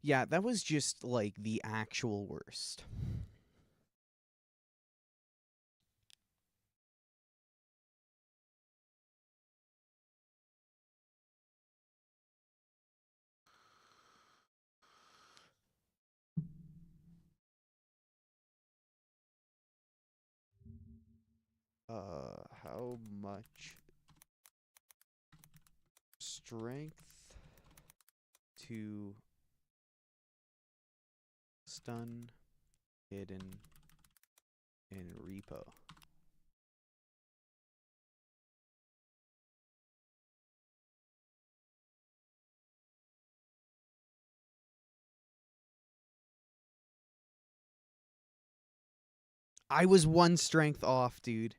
Yeah, that was just like the actual worst. How much strength to stun hidden in repo? I was one strength off, dude.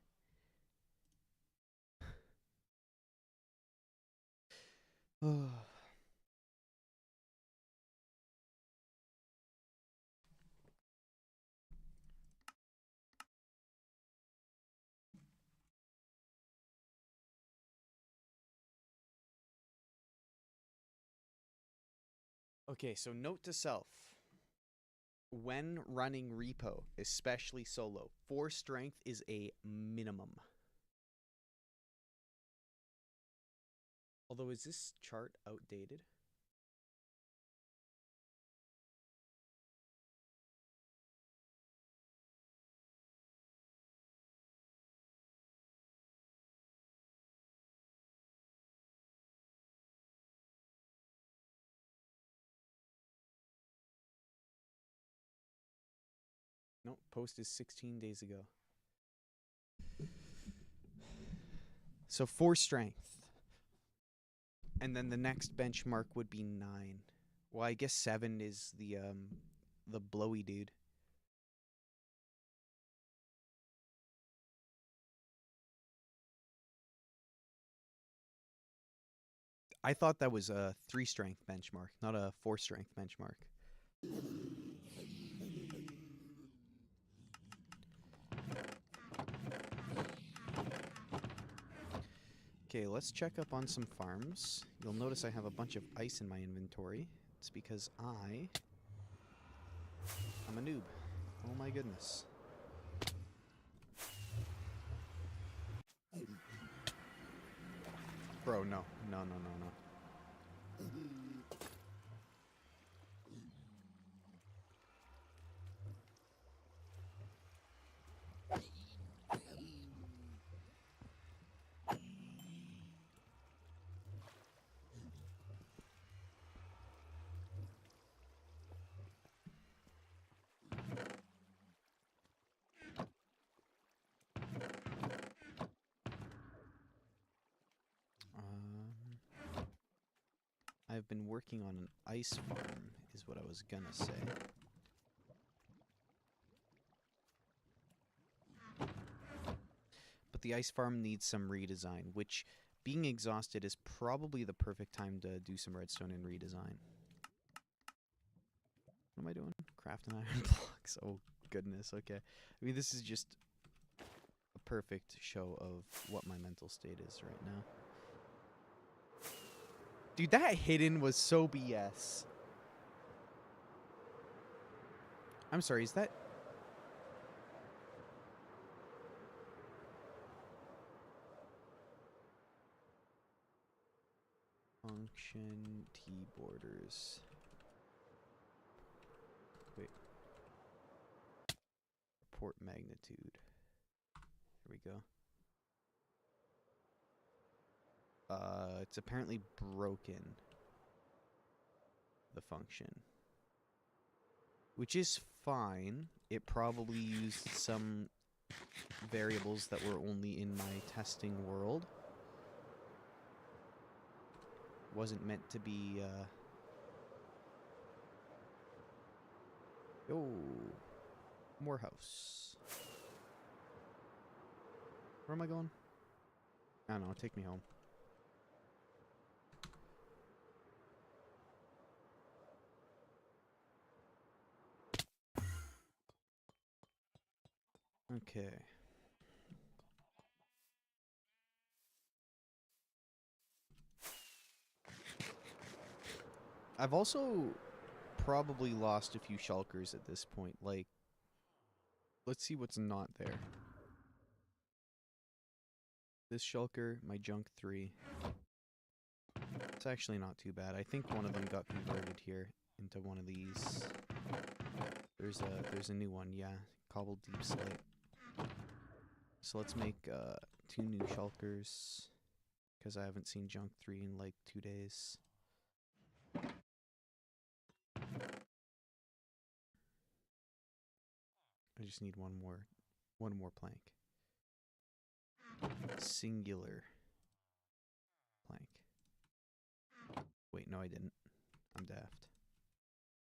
Okay, so note to self. When running repo, especially solo, 4 strength is a minimum. Although, is this chart outdated? No, post is 16 days ago. So 4 strength. And then the next benchmark would be 9. Well, I guess 7 is the blowy dude. I thought that was a 3 strength benchmark, not a 4 strength benchmark. Okay, let's check up on some farms. You'll notice I have a bunch of ice in my inventory. It's because I'm a noob. Oh my goodness. Bro, no. No, no, no, no. I've been working on an ice farm, is what I was gonna say. But the ice farm needs some redesign, which, being exhausted, is probably the perfect time to do some redstone and redesign. What am I doing? Crafting iron blocks. Oh, goodness. Okay. I mean, this is just a perfect show of what my mental state is right now. Dude, that hidden was so BS. I'm sorry, is that... Function T borders. Wait. Report magnitude. Here we go. It's apparently broken. The function. Which is fine. It probably used some variables that were only in my testing world. Wasn't meant to be, Yo. Morehouse. Where am I going? I don't know. Take me home. Okay. I've also probably lost a few shulkers at this point. Like, let's see what's not there. This shulker, my junk 3. It's actually not too bad. I think one of them got converted here into one of these. There's a new one, yeah. Cobbled deep slate. So let's make 2 new shulkers, because I haven't seen junk 3 in like 2 days. I just need one more plank. Singular plank. Wait, no I didn't. I'm daft.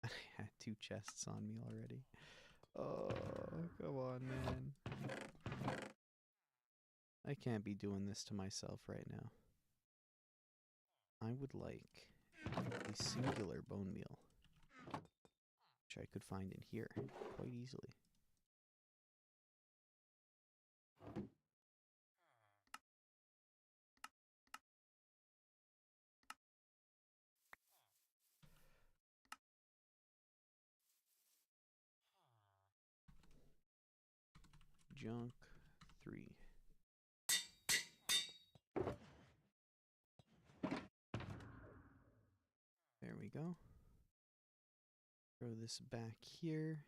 I had 2 chests on me already. Oh, come on, man. I can't be doing this to myself right now. I would like a singular bone meal, which I could find in here quite easily. Junk 3. There we go. Throw this back here.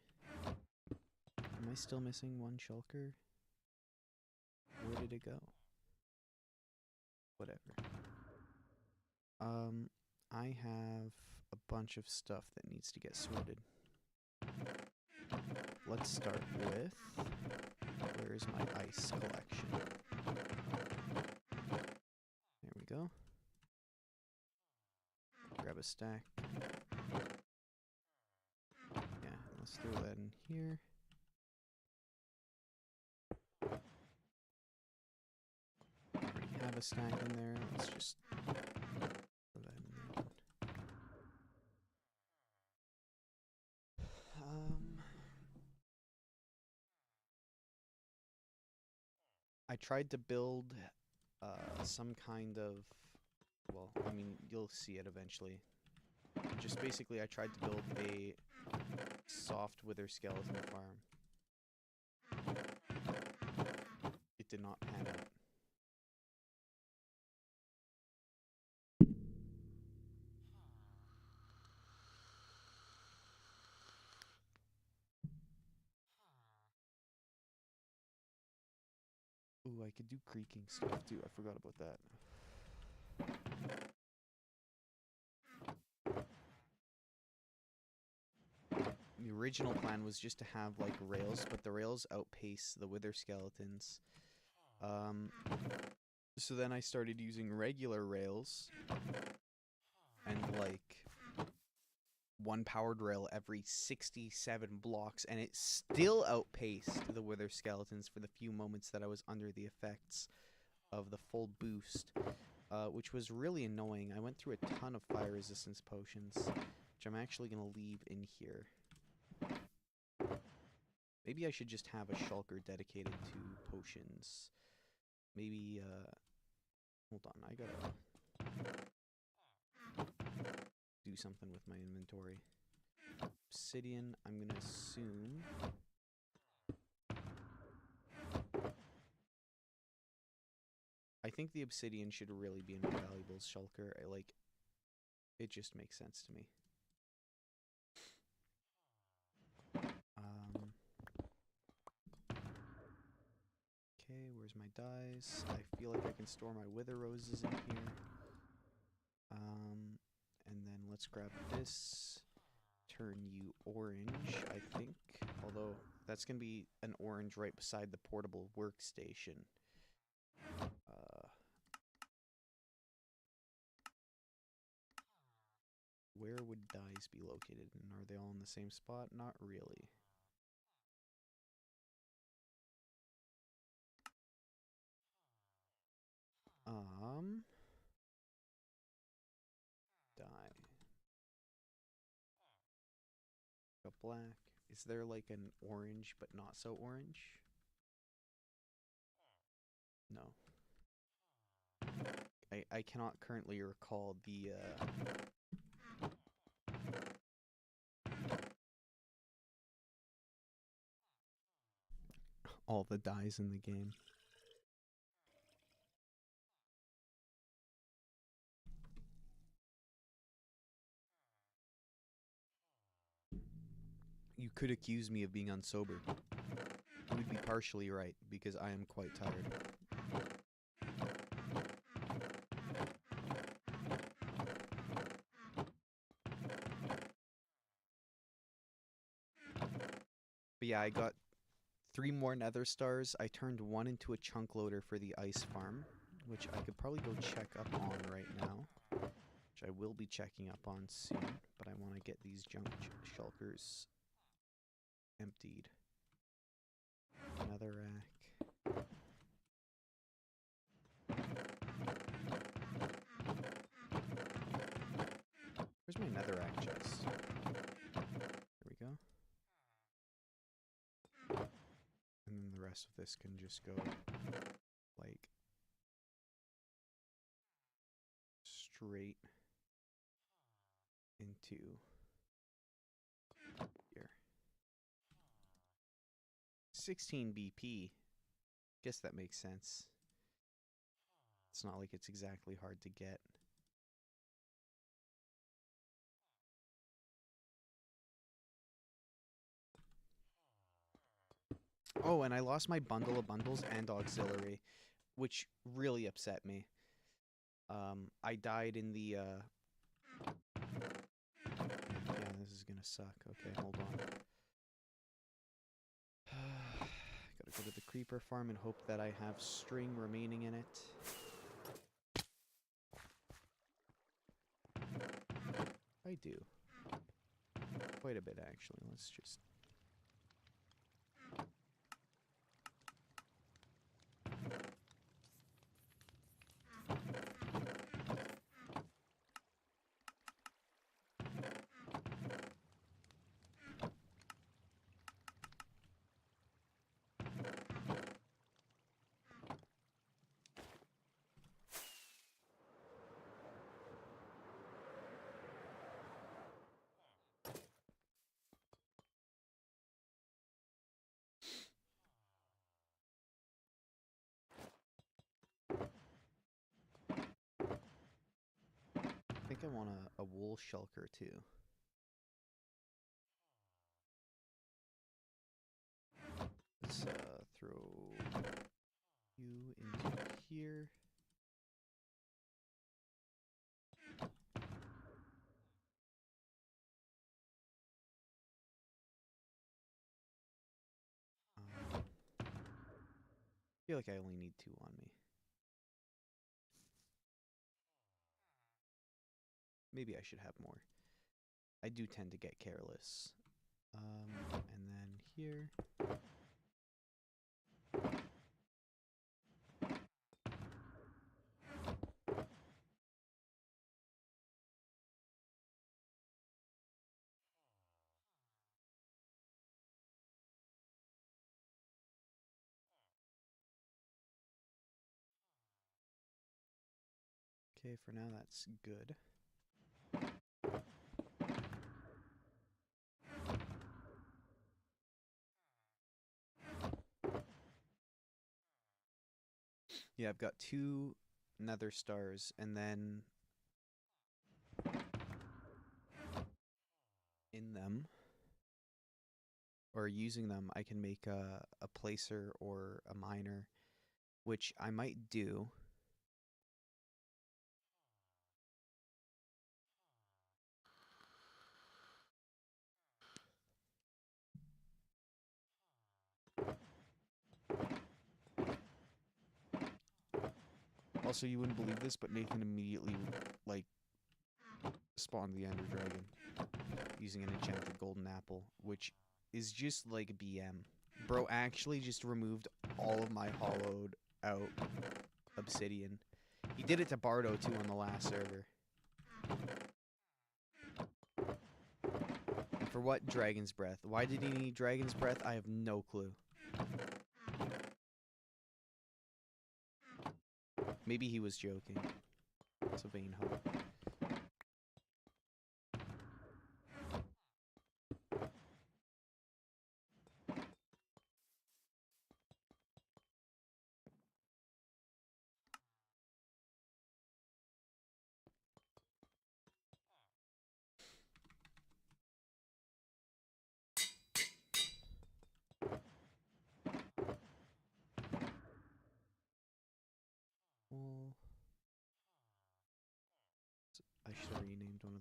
Am I still missing 1 shulker? Where did it go? Whatever. I have a bunch of stuff that needs to get sorted. Let's start with, where's my ice collection? There we go. Grab a stack. Yeah, let's throw that in here. Already have a stack in there. Let's just throw that in there. I tried to build some kind of, well, I mean, you'll see it eventually. Just basically, I tried to build a soft wither skeleton farm. It did not pan out. Ooh, I could do creaking stuff too. I forgot about that. The original plan was just to have like rails, but the rails outpace the wither skeletons. So then I started using regular rails and like 1 powered rail every 67 blocks, and it still outpaced the wither skeletons for the few moments that I was under the effects of the full boost, which was really annoying. I went through a ton of fire resistance potions, which I'm actually going to leave in here. Maybe I should just have a shulker dedicated to potions. Maybe, hold on, I gotta do something with my inventory. Obsidian, I'm gonna assume. I think the obsidian should really be in a valuables shulker. It just makes sense to me. Okay, where's my dyes? I feel like I can store my wither roses in here. And then let's grab this. Turn you orange, I think. Although, that's going to be an orange right beside the portable workstation. Where would dyes be located? And are they all in the same spot? Not really. Dye. A black. Is there like an orange but not so orange? No. I cannot currently recall the all the dyes in the game. You could accuse me of being unsober. You would be partially right, because I am quite tired. But yeah, I got 3 more nether stars. I turned 1 into a chunk loader for the ice farm, which I could probably go check up on right now. Which I will be checking up on soon, but I want to get these junk shulkers emptied. Another rack. Where's my netherrack chest? There we go. And then the rest of this can just go, like, straight into here. 16 BP. Guess that makes sense. It's not like it's exactly hard to get. Oh, and I lost my bundle of bundles and auxiliary, which really upset me. I died in the, yeah, this is gonna suck. Okay, hold on. Gotta go to the creeper farm and hope that I have string remaining in it. I do. Quite a bit, actually. Let's just... I think I want a wool shulker, too. Let's throw you into here. I feel like I only need 2 on me. Maybe I should have more. I do tend to get careless. And then here. Okay, for now that's good. Yeah, I've got 2 nether stars, and then in them, or using them, I can make a placer or a miner, which I might do. Also, you wouldn't believe this, but Nathan immediately, like, spawned the Ender Dragon using an enchanted golden apple, which is just like BM. Bro actually just removed all of my hollowed out obsidian. He did it to Bardo too on the last server. And for what? Dragon's Breath. Why did he need Dragon's Breath? I have no clue. Maybe he was joking. It's a vain hope.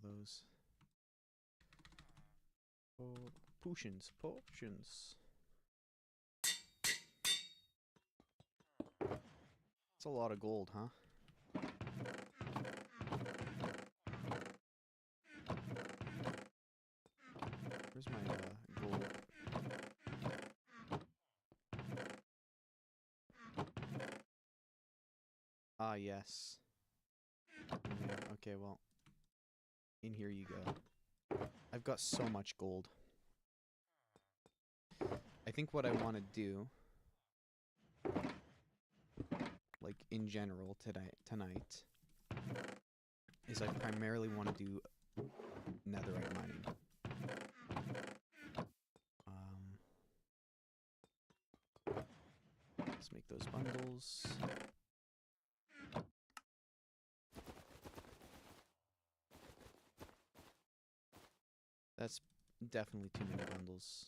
of those. Oh, potions, potions. That's a lot of gold, huh? Where's my gold? Ah, yes. In there. Okay, well, in here you go. I've got so much gold. I think what I want to do, like in general tonight, is I primarily want to do netherite mining. Let's make those bundles. That's definitely too many bundles.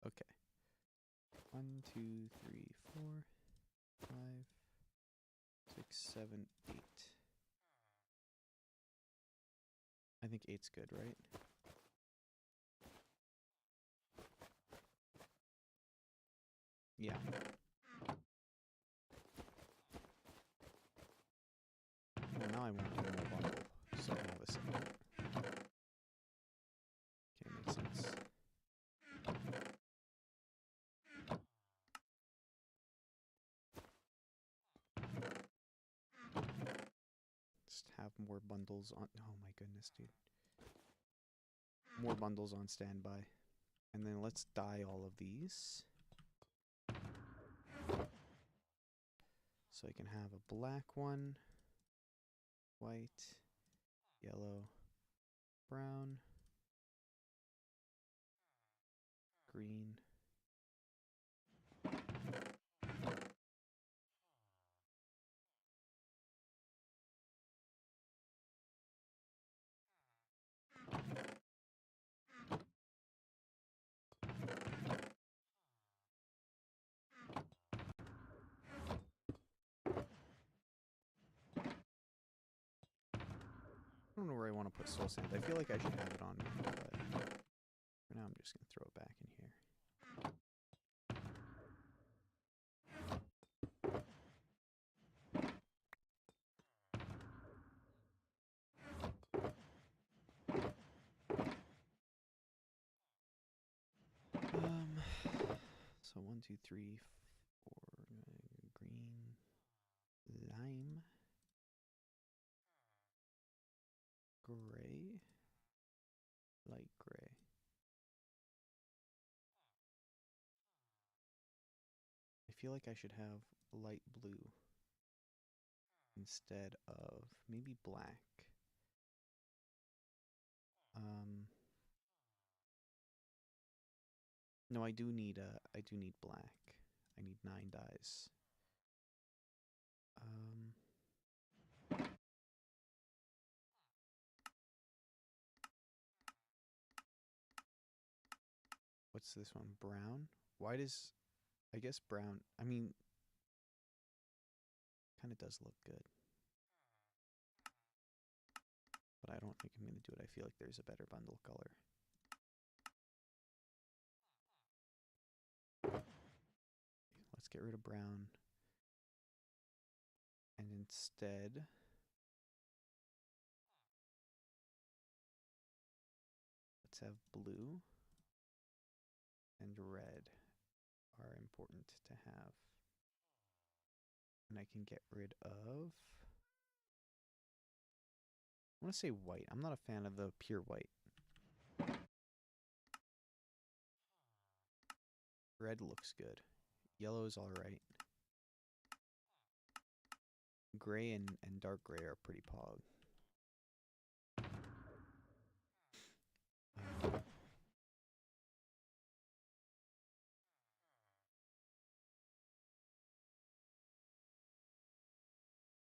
Okay. 1, 2, 3, 4, 5, 6, 7, 8. I think 8's good, right? Yeah. Well, now I want one more bundle, so I can have a second. Okay, makes sense. Just have more bundles on. Oh my goodness, dude. More bundles on standby. And then let's dye all of these. So I can have a black one, white, yellow, brown, green. I don't know where I want to put soul sand. I feel like I should have it on me, but for now I'm just going to throw it back in here. So 1, 2, 3, 4, green, lime, gray, light gray. I feel like I should have light blue instead of maybe black. No, I do need black. I need 9 dyes. What's this one? Brown? Why does, I guess brown, I mean, kind of does look good. But I don't think I'm going to do it. I feel like there's a better bundle color. Let's get rid of brown. And instead, let's have blue and red are important to have. And I can get rid of, I want to say white. I'm not a fan of the pure white. Red looks good. Yellow is alright. Gray and dark gray are pretty pog.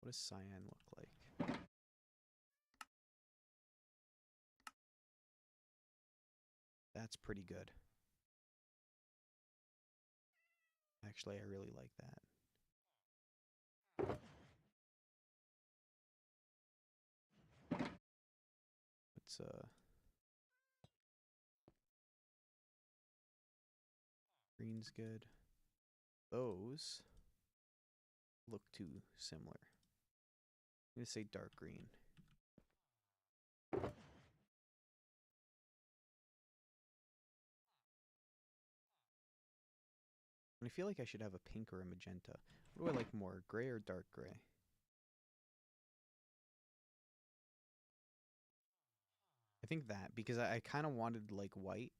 What does cyan look like? That's pretty good. Actually, I really like that. It's green's good. Those look too similar. I'm gonna say dark green. And I feel like I should have a pink or a magenta. What do I like more, gray or dark gray? I think that, because I kind of wanted like white.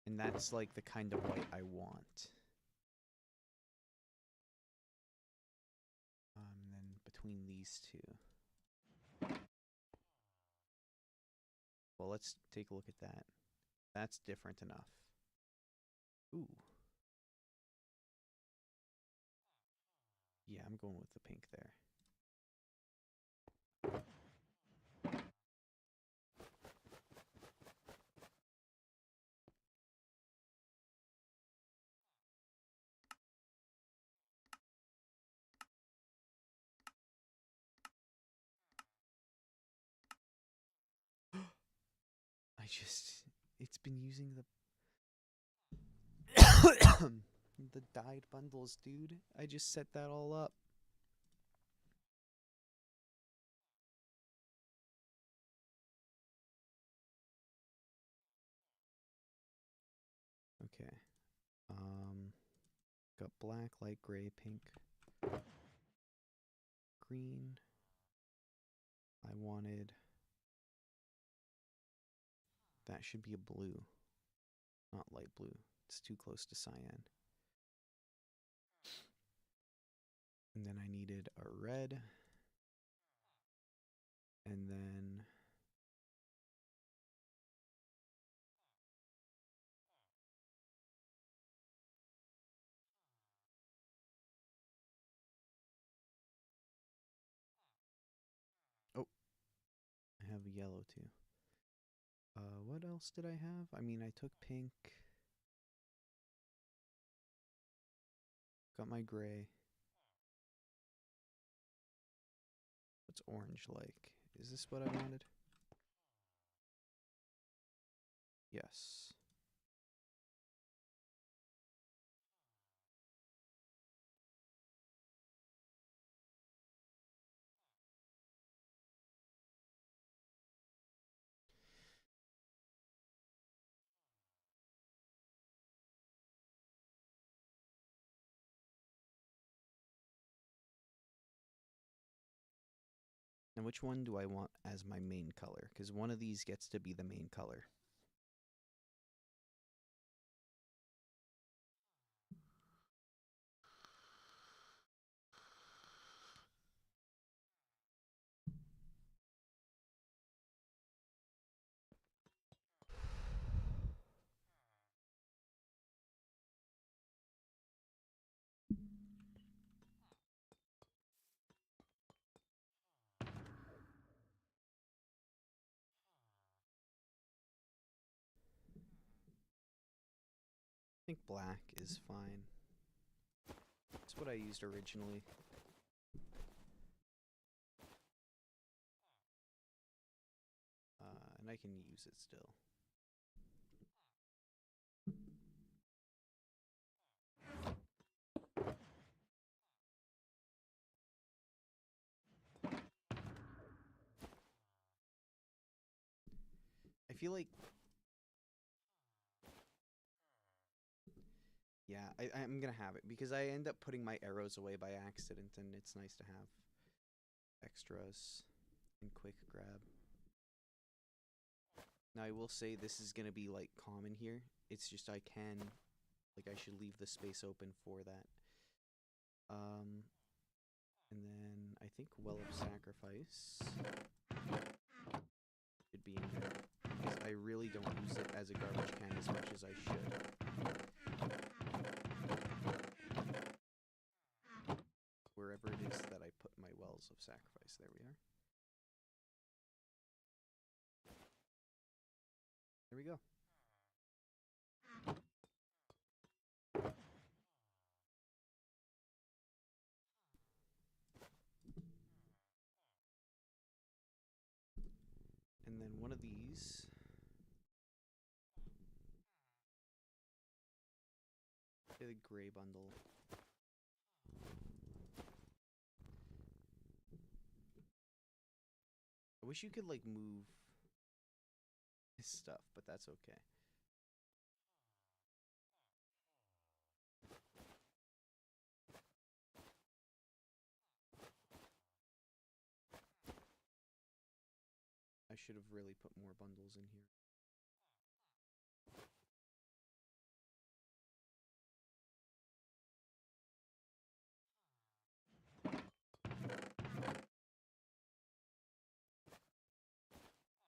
And that's like the kind of white I want. And then between these two. Well, let's take a look at that. That's different enough. Ooh. Yeah, I'm going with the pink there. It's been using the dyed bundles, dude. I just set that all up. Okay. Got black, light gray, pink, green. I wanted... That should be a blue, not light blue. It's too close to cyan. And then I needed a red. And then... Oh, I have a yellow too. What else did I have? I mean, I took pink. Got my gray. What's orange like? Is this what I wanted? Yes. And which one do I want as my main color? Because one of these gets to be the main color. I think black is fine. That's what I used originally. And I can use it still. I feel like... Yeah, I'm gonna have it, because I end up putting my arrows away by accident, and it's nice to have extras and quick grab. Now, I will say this is gonna be, like, common here. It's just I should leave the space open for that. And then I think Well of Sacrifice should be in there, because I really don't use it as a garbage can as much as I should. Wherever it is that I put my Wells of Sacrifice, there we are. There we go. And then one of these. The gray bundle. I wish you could like move his stuff, but that's okay. I should have really put more bundles in here.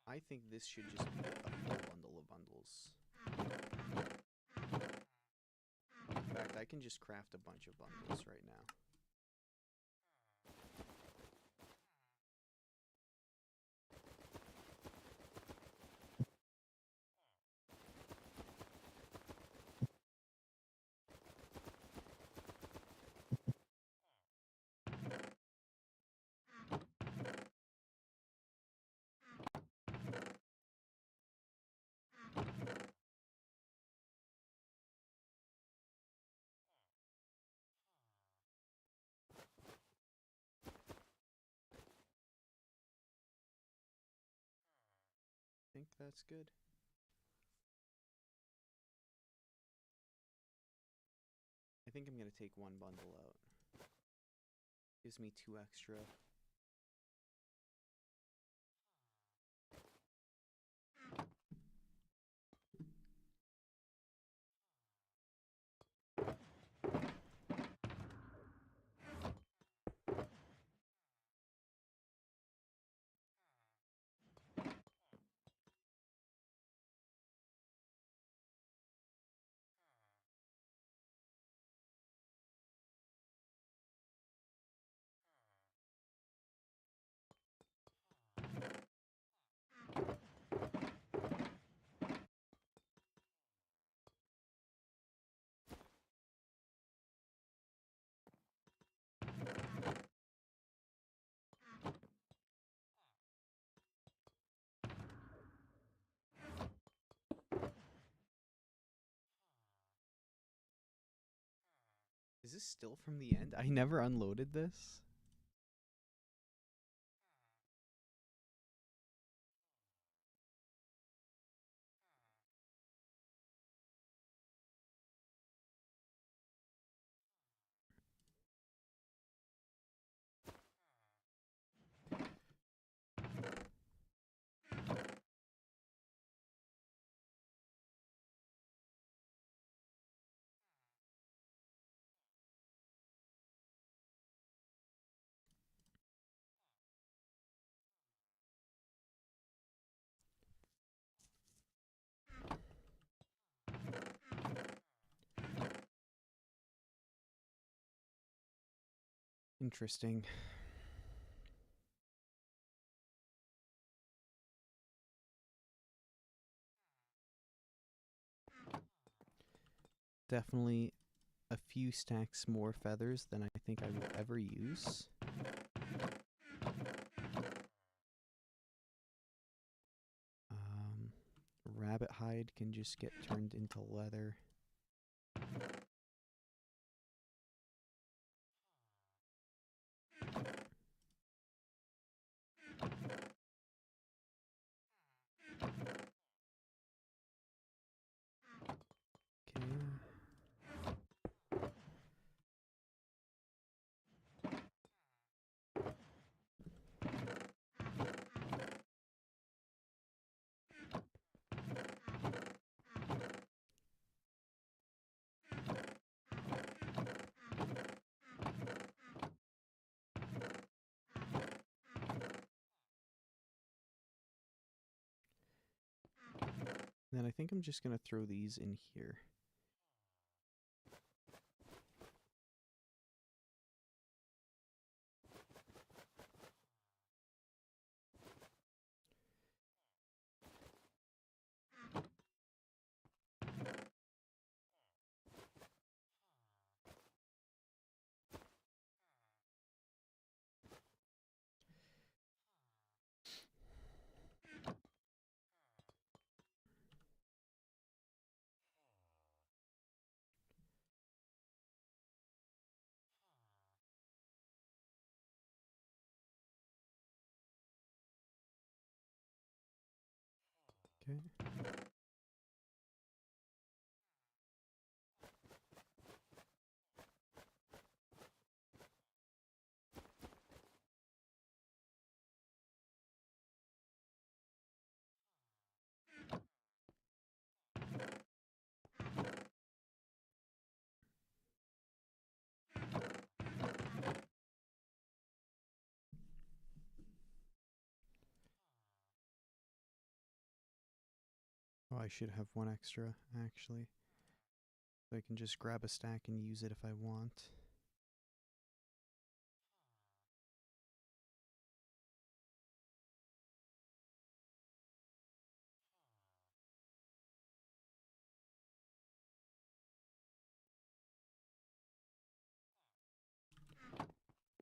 I think this should just be a full bundle of bundles. In fact, I can just craft a bunch of bundles right now. I think that's good. I think I'm going to take one bundle out. Gives me 2 extra. Is this still from the end? I never unloaded this. Interesting. Definitely a few stacks more feathers than I think I will ever use. Rabbit hide can just get turned into leather. Okay. Then I think I'm just going to throw these in here. Okay. Oh, I should have one extra, actually. So I can just grab a stack and use it if I want.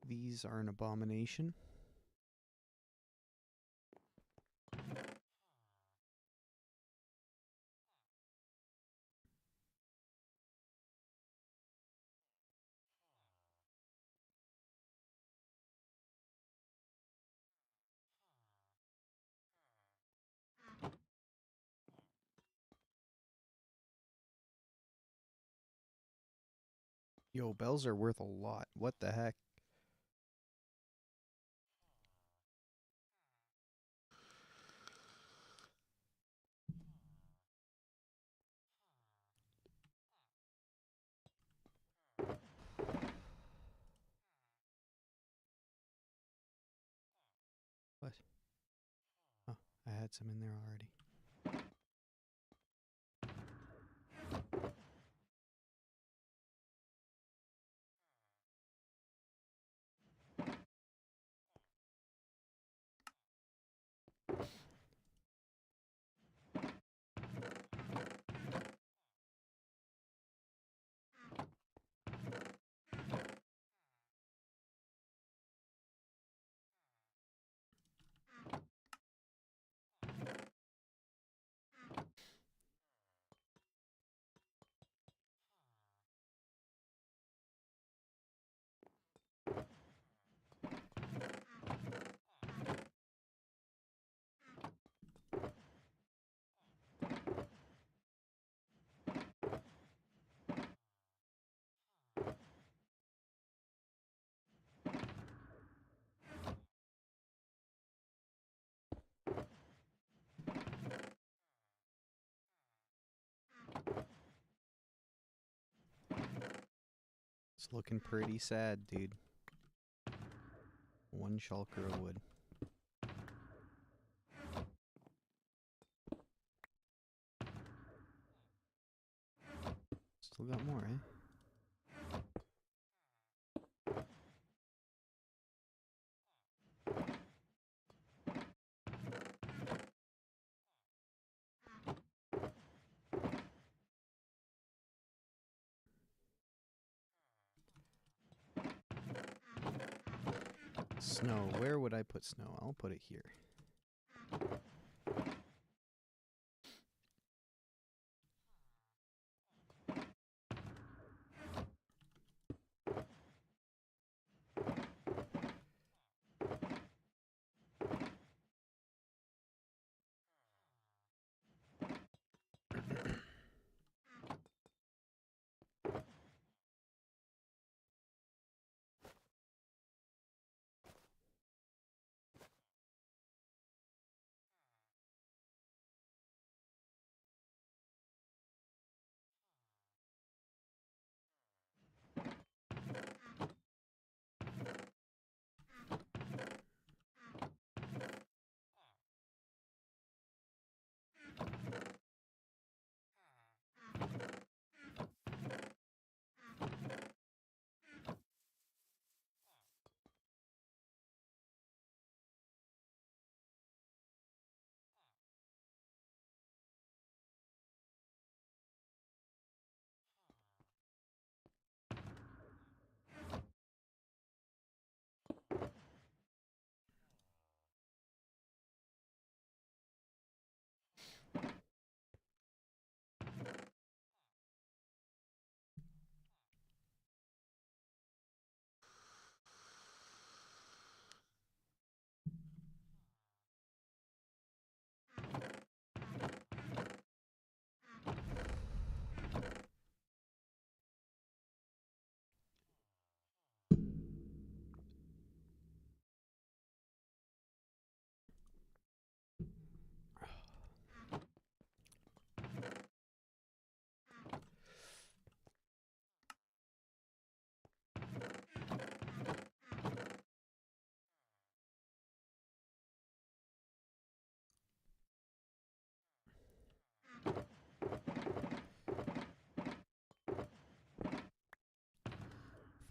These are an abomination. Yo, bells are worth a lot. What the heck? What? Oh, I had some in there already. It's looking pretty sad, dude. One shulker of wood. Still got more, eh? Snow. Where would I put snow? I'll put it here.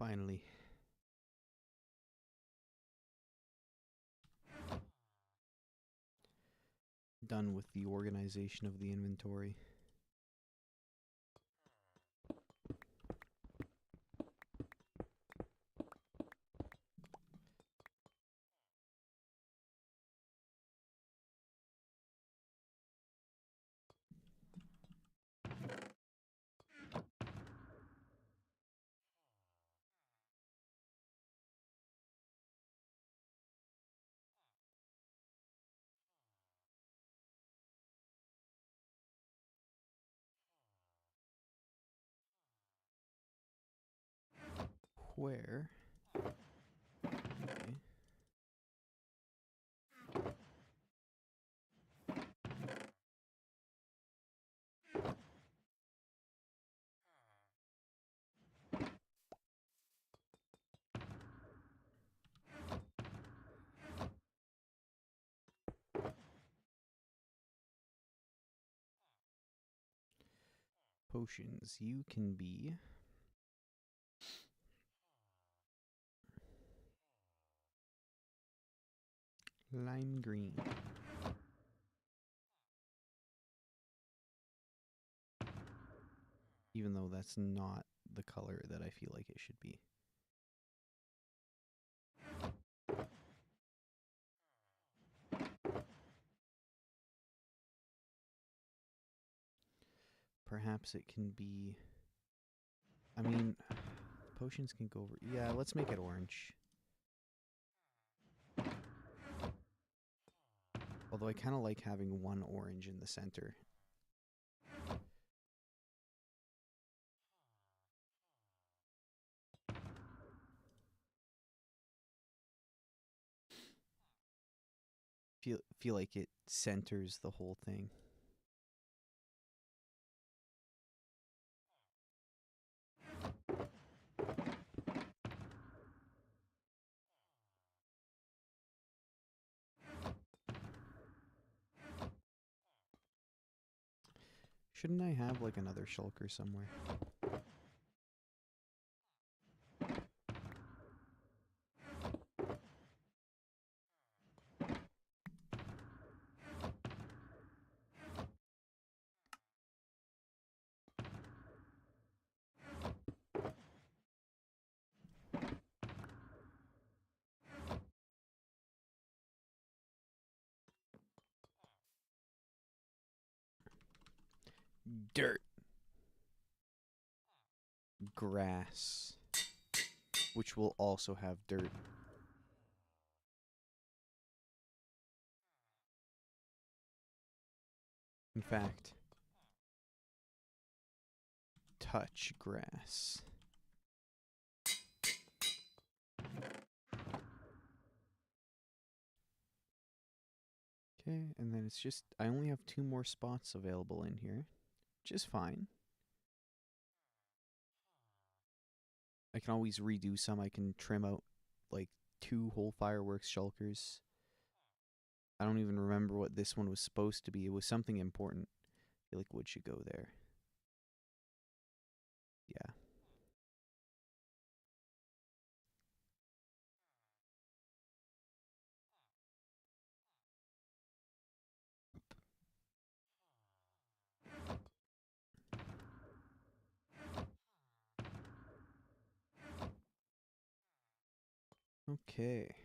Finally. Done with the organization of the inventory. Where? Okay. Potions. You can be lime green. Even though that's not the color that I feel like it should be. Perhaps it can be... I mean, potions can go over... Yeah, let's make it orange. Although I kind of like having one orange in the center. Feel like it centers the whole thing. Shouldn't I have like another shulker somewhere? Dirt. Grass. Which will also have dirt. In fact, touch grass. Okay, and then it's just, I only have 2 more spots available in here, which is fine. I can always redo some. I can trim out like 2 whole fireworks shulkers. I don't even remember what this one was supposed to be. It was something important. I feel like wood should go there. Yeah. Okay.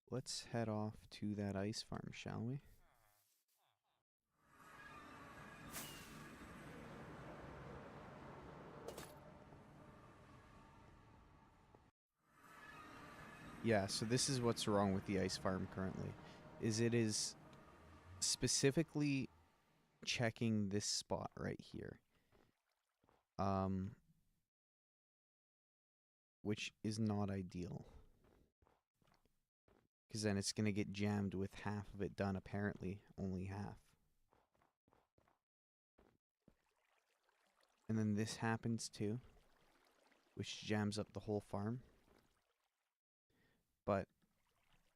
Let's head off to that ice farm, shall we? Yeah, so this is what's wrong with the ice farm currently. Is it is specifically checking this spot right here. Which is not ideal. Because then it's going to get jammed with half of it done, apparently. Only half. And then this happens too. Which jams up the whole farm. But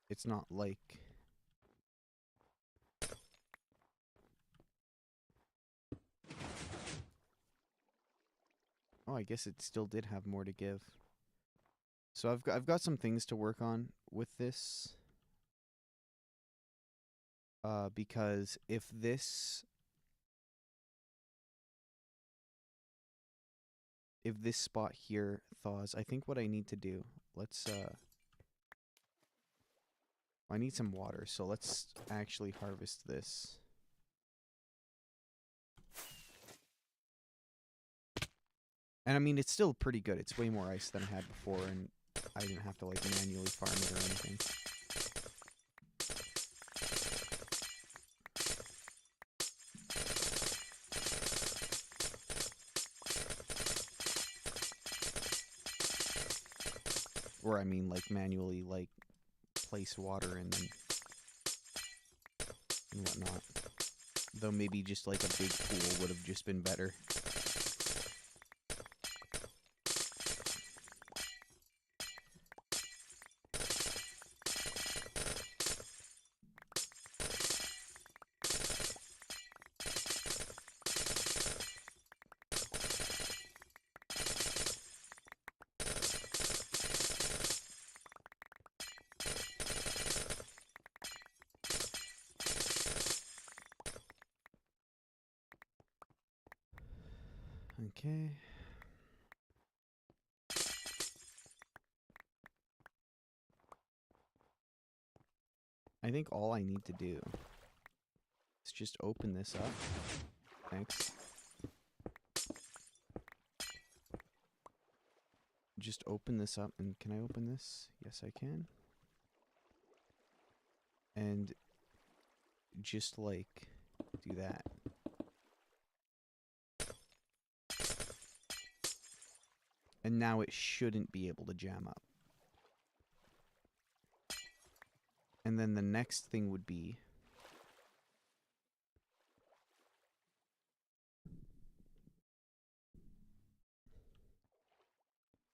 it's not like... Oh, I guess it still did have more to give. So I've got some things to work on with this. Because if this spot here thaws, I think what I need to do, I need some water, so let's actually harvest this. And I mean, it's still pretty good. It's way more ice than I had before, and I didn't have to like manually farm it or anything. Or I mean, like manually like place water in them and whatnot. Though maybe just like a big pool would have just been better. Okay. I think all I need to do is just open this up. Thanks. Just open this up, and can I open this? Yes, I can. And just like do that. And now it shouldn't be able to jam up. And then the next thing would be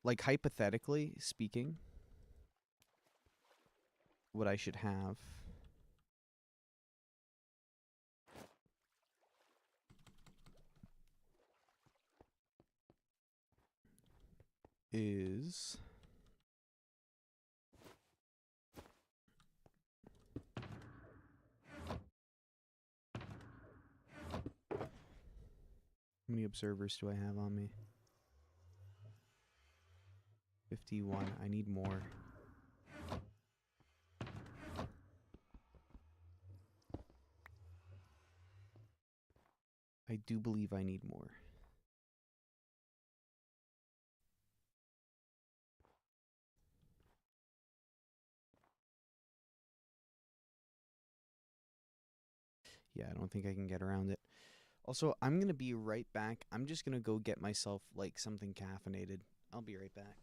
like hypothetically speaking, what I should have is how many observers do I have on me? 51. I need more. I do believe I need more. Yeah, I don't think I can get around it. Also, I'm going to be right back. I'm just going to go get myself like something caffeinated. I'll be right back.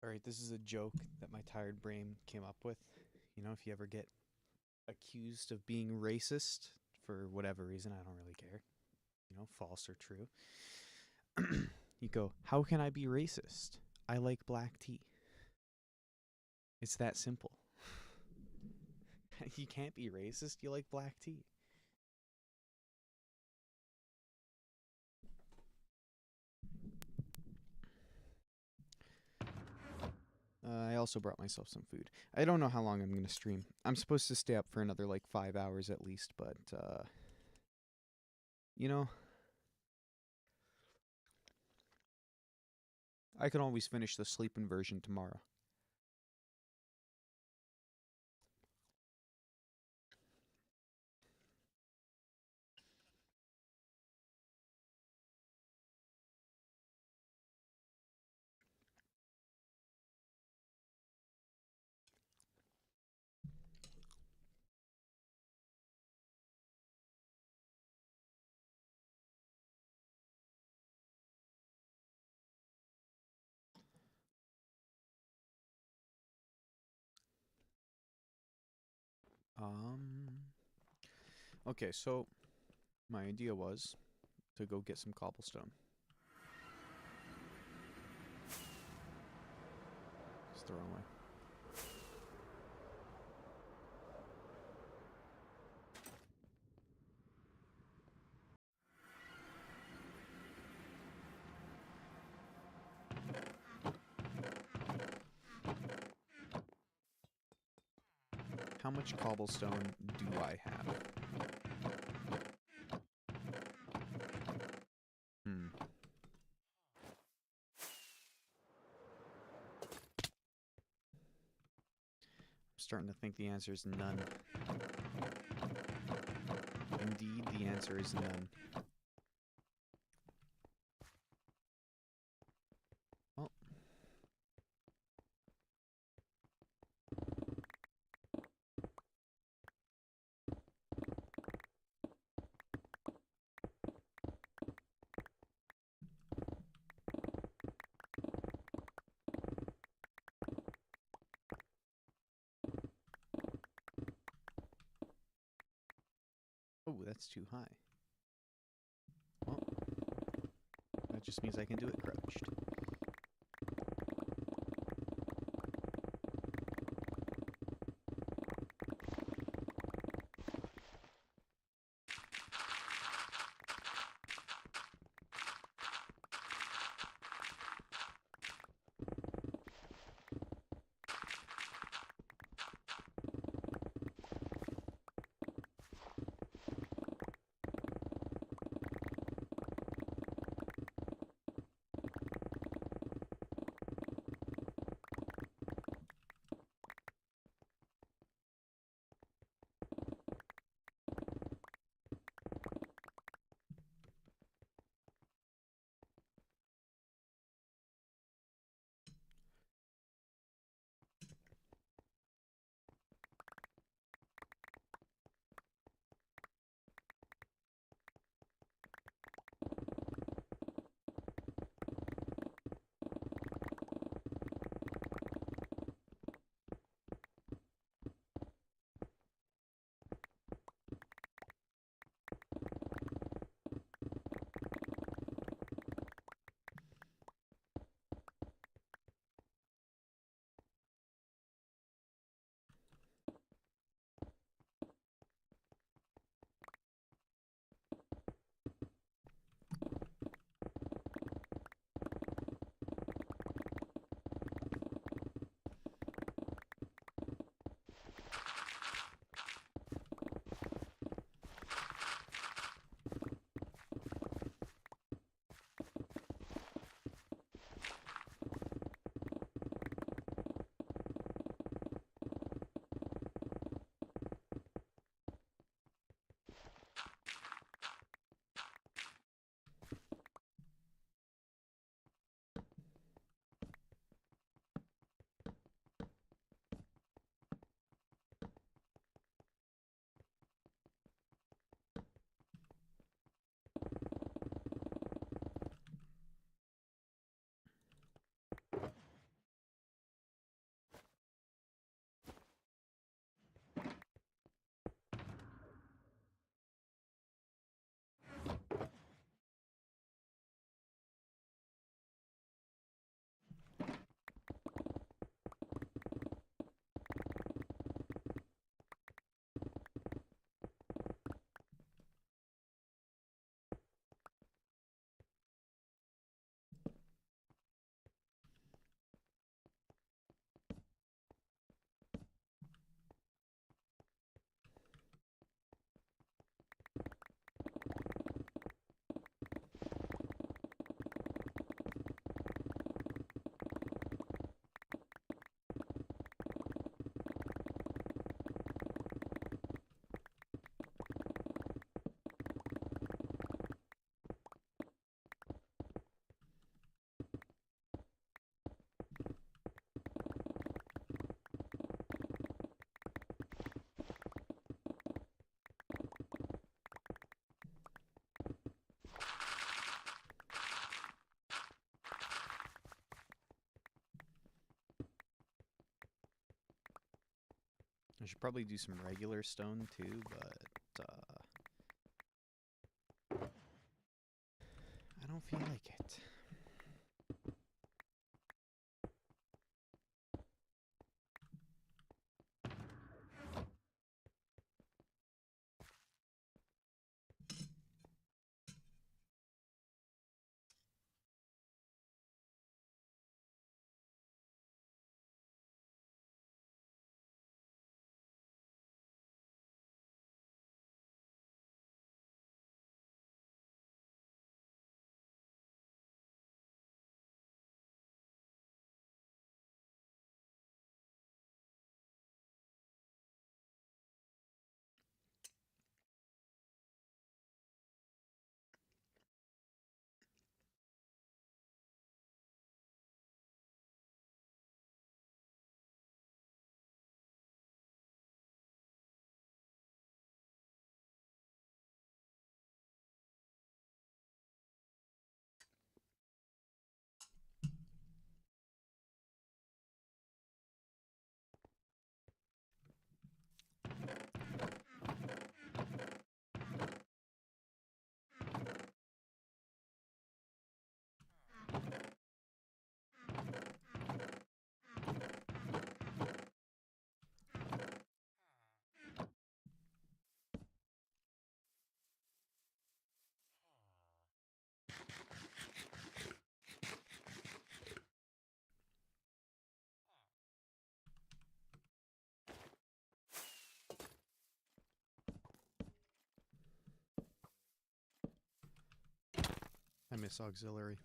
All right, this is a joke that my tired brain came up with. You know, if you ever get accused of being racist for whatever reason, I don't really care. You know, false or true. You go, how can I be racist? I like black tea. It's that simple. You can't be racist. You like black tea. I also brought myself some food. I don't know how long I'm going to stream. I'm supposed to stay up for another like 5 hours at least, but, you know, I can always finish the sleeping version tomorrow. Um, okay, so my idea was to go get some cobblestone. It's the wrong way. How much cobblestone do I have? Hmm. I'm starting to think the answer is none. Indeed, the answer is none. Oh. Oh, that's too high. Well, that just means I can do it crouched. I should probably do some regular stone too, but I don't feel like it. I miss auxiliary.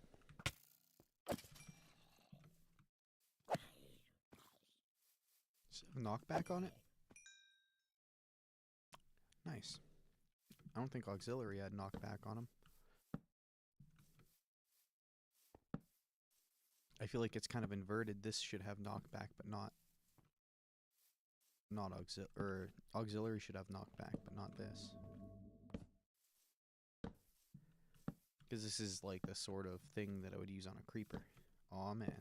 Does it have knockback on it? Nice. I don't think auxiliary had knockback on him. I feel like it's kind of inverted. This should have knockback, but not auxiliary should have knockback, but not this. Because this is like the sort of thing that I would use on a creeper. Aw, man.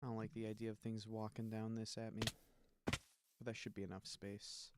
I don't like the idea of things walking down this at me. But that should be enough space.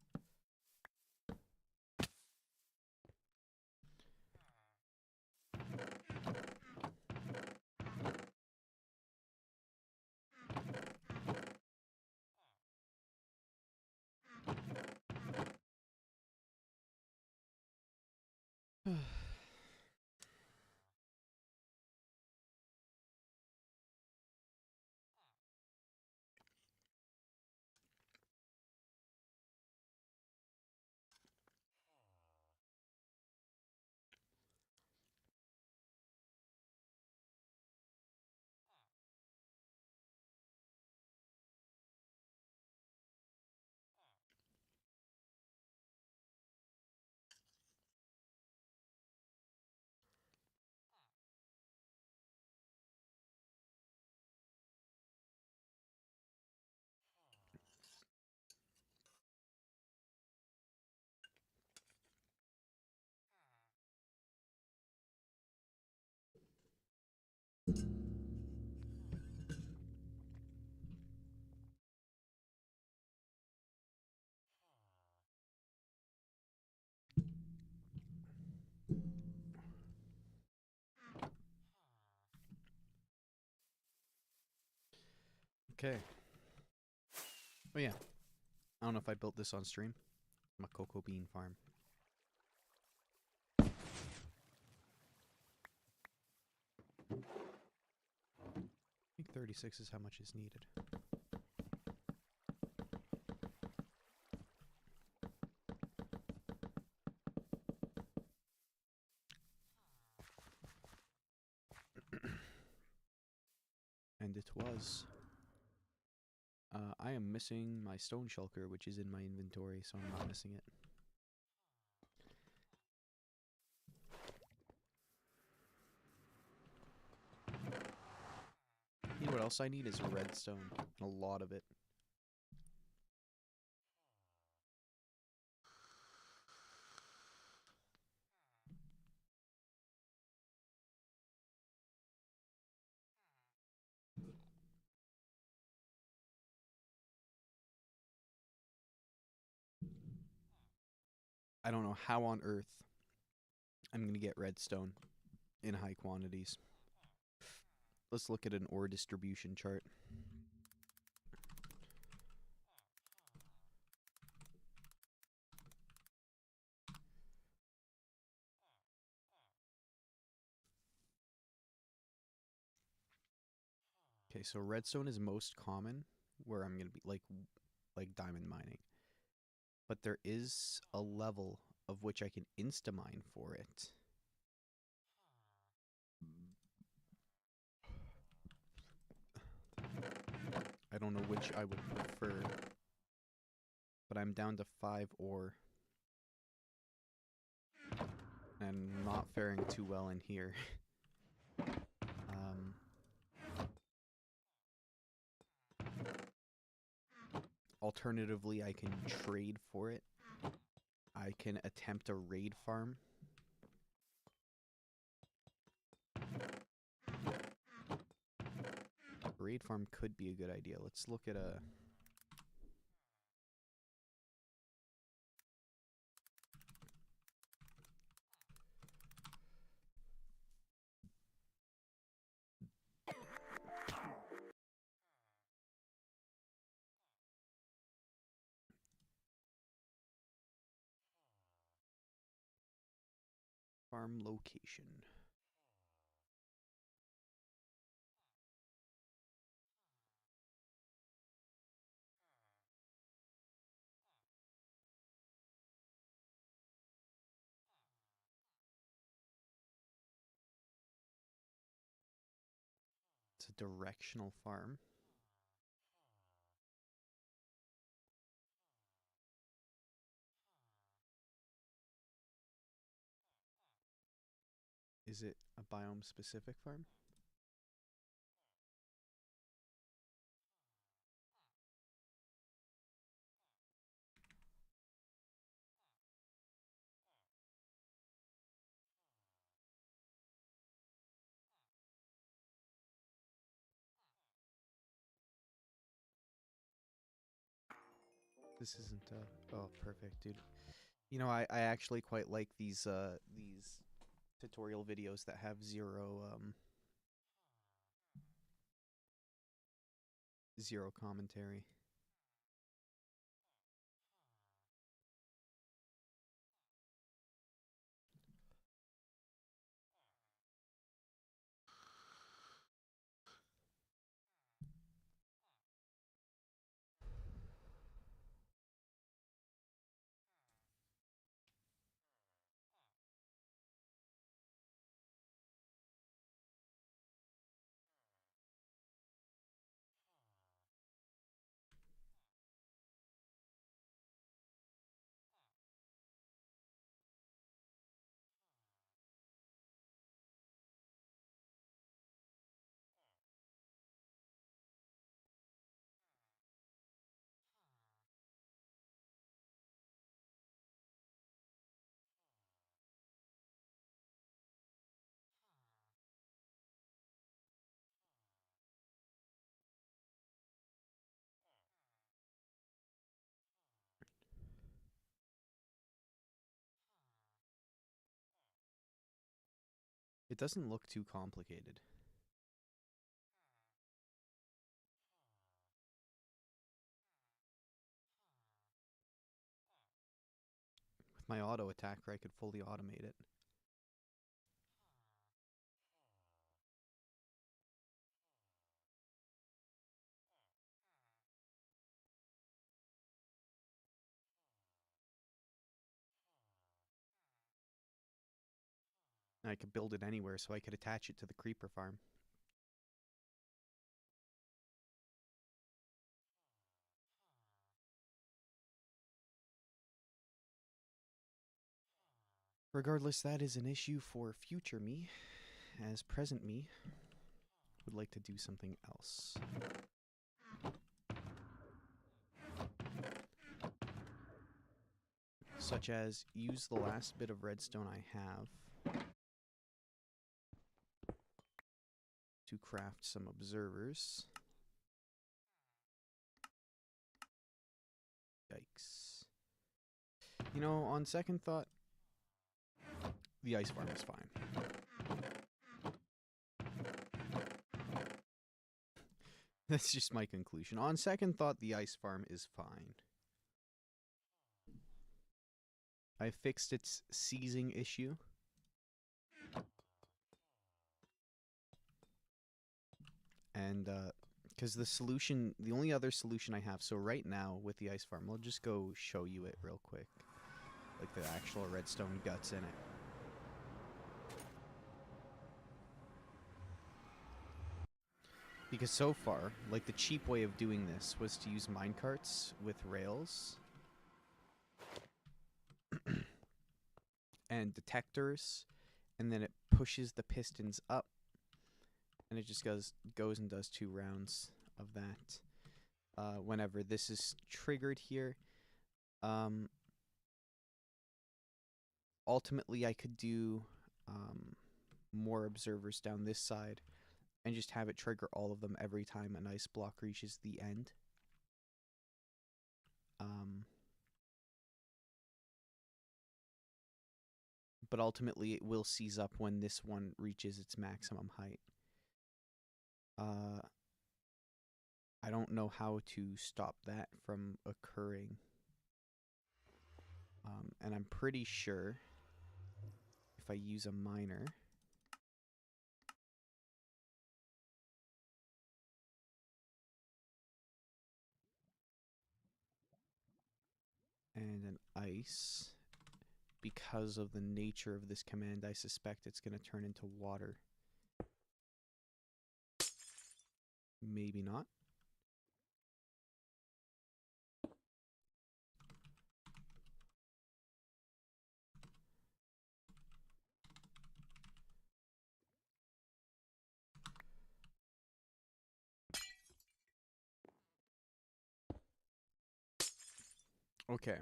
Okay. Oh yeah. I don't know if I built this on stream. I'm a cocoa bean farm. I think 36 is how much is needed. it was. I am missing my stone shulker, which is in my inventory, so I'm not missing it. You know what else I need is redstone. A lot of it. I don't know how on earth I'm going to get redstone in high quantities. Let's look at an ore distribution chart. Okay, so redstone is most common where I'm going to be like diamond mining. But there is a level of which I can insta-mine for it. I don't know which I would prefer, but I'm down to 5 ore. And not faring too well in here. Alternatively, I can trade for it. I can attempt a raid farm. Raid farm could be a good idea. Let's look at a... farm location. It's a directional farm. Is it a biome specific farm? This isn't oh, perfect, dude. You know, I actually quite like these tutorial videos that have zero commentary. It doesn't look too complicated. With my auto attacker, I could fully automate it. And I could build it anywhere, so I could attach it to the creeper farm. Regardless, that is an issue for future me, as present me would like to do something else. Such as use the last bit of redstone I have to craft some observers. Yikes. You know, on second thought, the ice farm is fine. That's just my conclusion. On second thought, the ice farm is fine. I fixed its seizing issue. And, because the only other solution I have, so right now with the ice farm, I'll just go show you it real quick. Like the actual redstone guts in it. Because so far, like the cheap way of doing this was to use minecarts with rails and detectors, and then it pushes the pistons up, and it just goes and does 2 rounds of that. Whenever this is triggered here, ultimately I could do more observers down this side and just have it trigger all of them every time an ice block reaches the end. But ultimately it will seize up when this one reaches its maximum height. I don't know how to stop that from occurring. And I'm pretty sure if I use a miner, and an ice, because of the nature of this command, I suspect it's going to turn into water. Maybe not. Okay.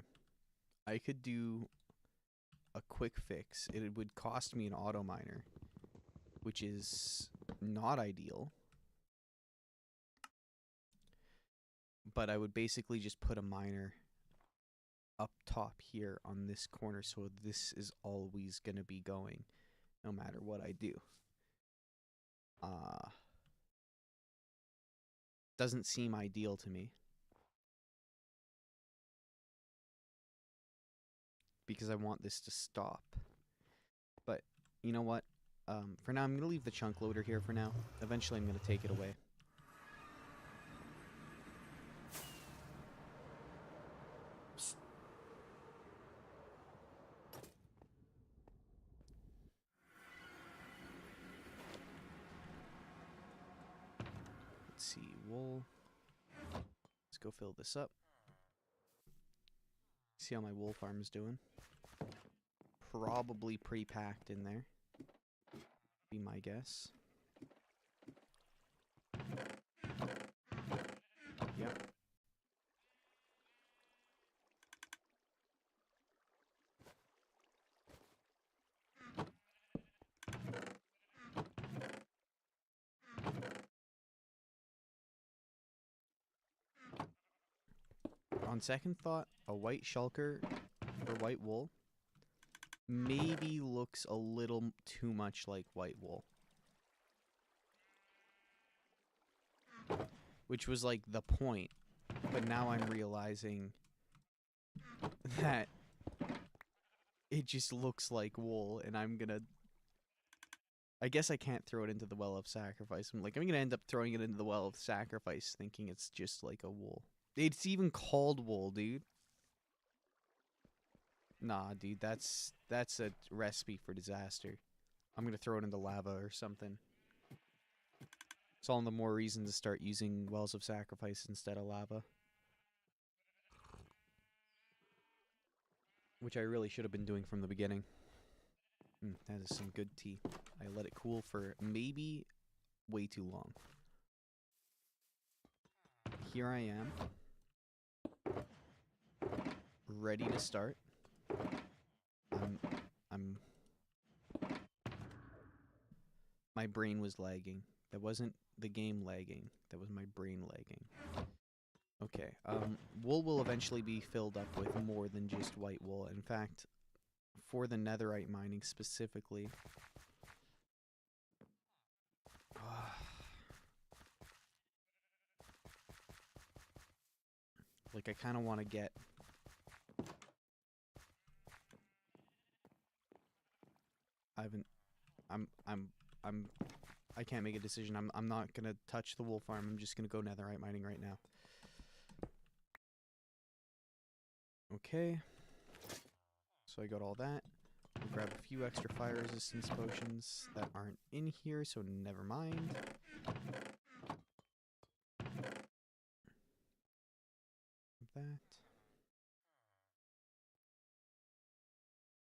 I could do a quick fix. It would cost me an auto miner, which is not ideal. But I would basically just put a miner up top here on this corner, so this is always going to be going no matter what I do. Doesn't seem ideal to me, because I want this to stop. But you know what? For now, I'm going to leave the chunk loader here for now. Eventually, I'm going to take it away. Psst. Let's see, wool. Let's go fill this up. See how my wool farm is doing. Probably pretty packed in there, be my guess. Yep. On second thought, a white shulker or white wool maybe looks a little too much like white wool. Which was like the point, but now I'm realizing that it just looks like wool, and I'm gonna... I guess I can't throw it into the well of sacrifice. I'm gonna end up throwing it into the well of sacrifice thinking it's just like a wool. It's even called wool, dude. Nah, dude, that's a recipe for disaster. I'm gonna throw it into lava or something. It's all the more reason to start using wells of sacrifice instead of lava. Which I really should have been doing from the beginning. That is some good tea. I let it cool for maybe way too long. Here I am, ready to start. My brain was lagging. That wasn't the game lagging. That was my brain lagging. Okay, wool will eventually be filled up with more than just white wool. In fact, for the netherite mining specifically, like I kind of want to get I can't make a decision. I'm not gonna touch the wool farm. I'm just gonna go netherite mining right now. Okay. So I got all that. I'll grab a few extra fire resistance potions that aren't in here, so never mind. That.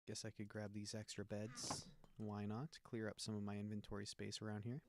Guess I could grab these extra beds. Why not? Clear up some of my inventory space around here.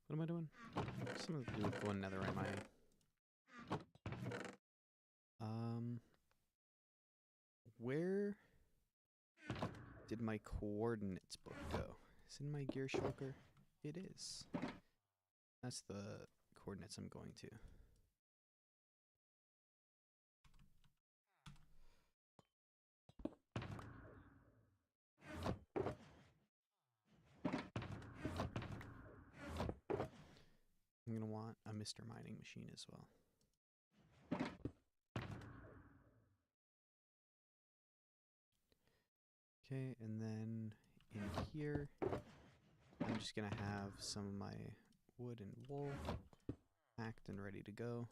What am I doing? Something to do with going netherite mining. Where did my coordinates book go? Is it in my gear shulker? It is. That's the coordinates I'm going to. I'm going to want a Mr. Mining machine as well. Okay, and then in here, I'm just going to have some of my wood and wool packed and ready to go.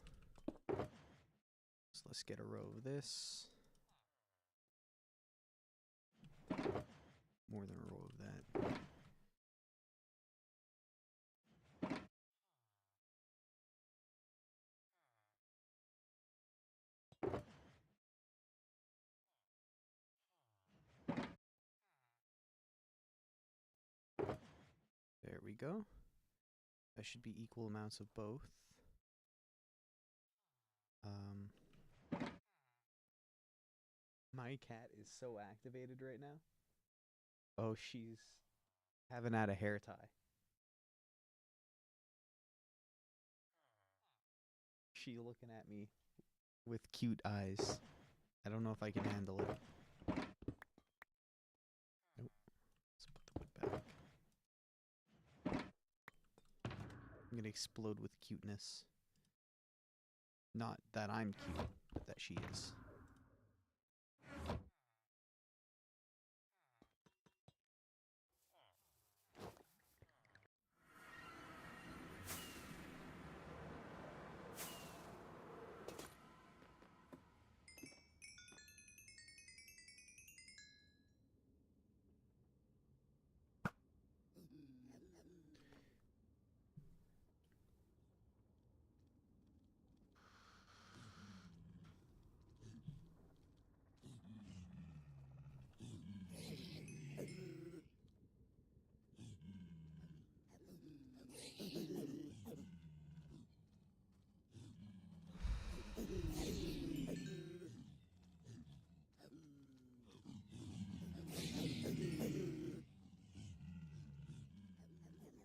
So let's get a row of this. More than a row of that. There we go. That should be equal amounts of both. My cat is so activated right now. Oh, she's having had a hair tie. She looking at me with cute eyes. I don't know if I can handle it. Nope. Let's put the wood back. I'm gonna explode with cuteness. Not that I'm cute, but that she is.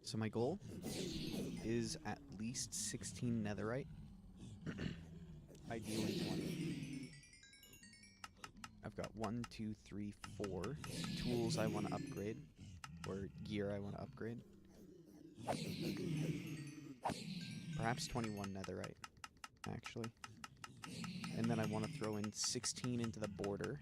So my goal is at least 16 netherite. Ideally 20. I've got 1, 2, 3, 4 tools I want to upgrade, or gear I want to upgrade. Perhaps 21 netherite, actually. And then I want to throw in 16 into the border.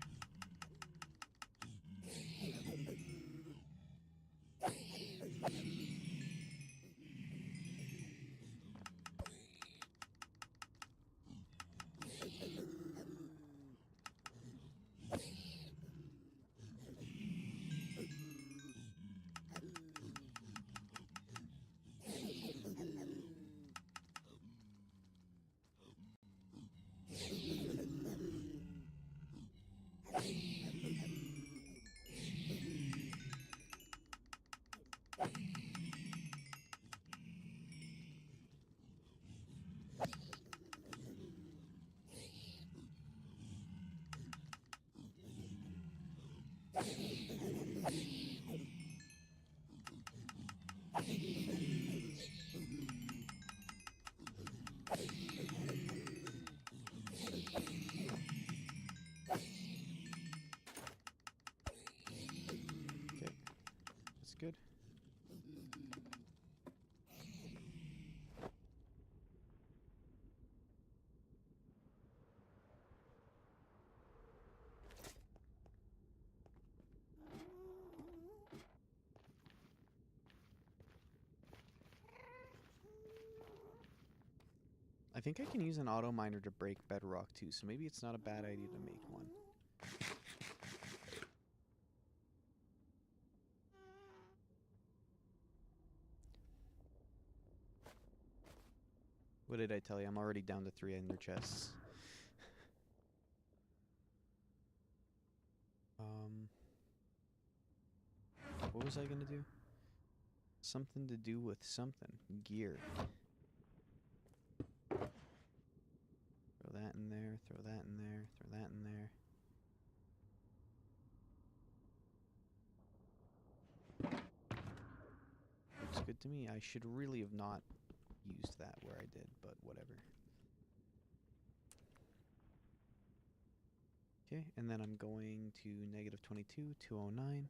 I think I can use an auto miner to break bedrock too, so maybe it's not a bad idea to make one. What did I tell you? I'm already down to 3 ender chests. What was I gonna do? Something to do with something. Gear. Throw that in there, throw that in there, throw that in there. Looks good to me. I should really have not used that where I did, but whatever. Okay, and then I'm going to negative 22, 209.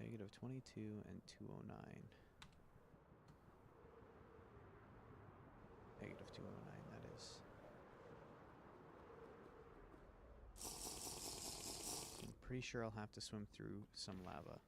Negative 22 and 209. Negative 209, that is. I'm pretty sure I'll have to swim through some lava.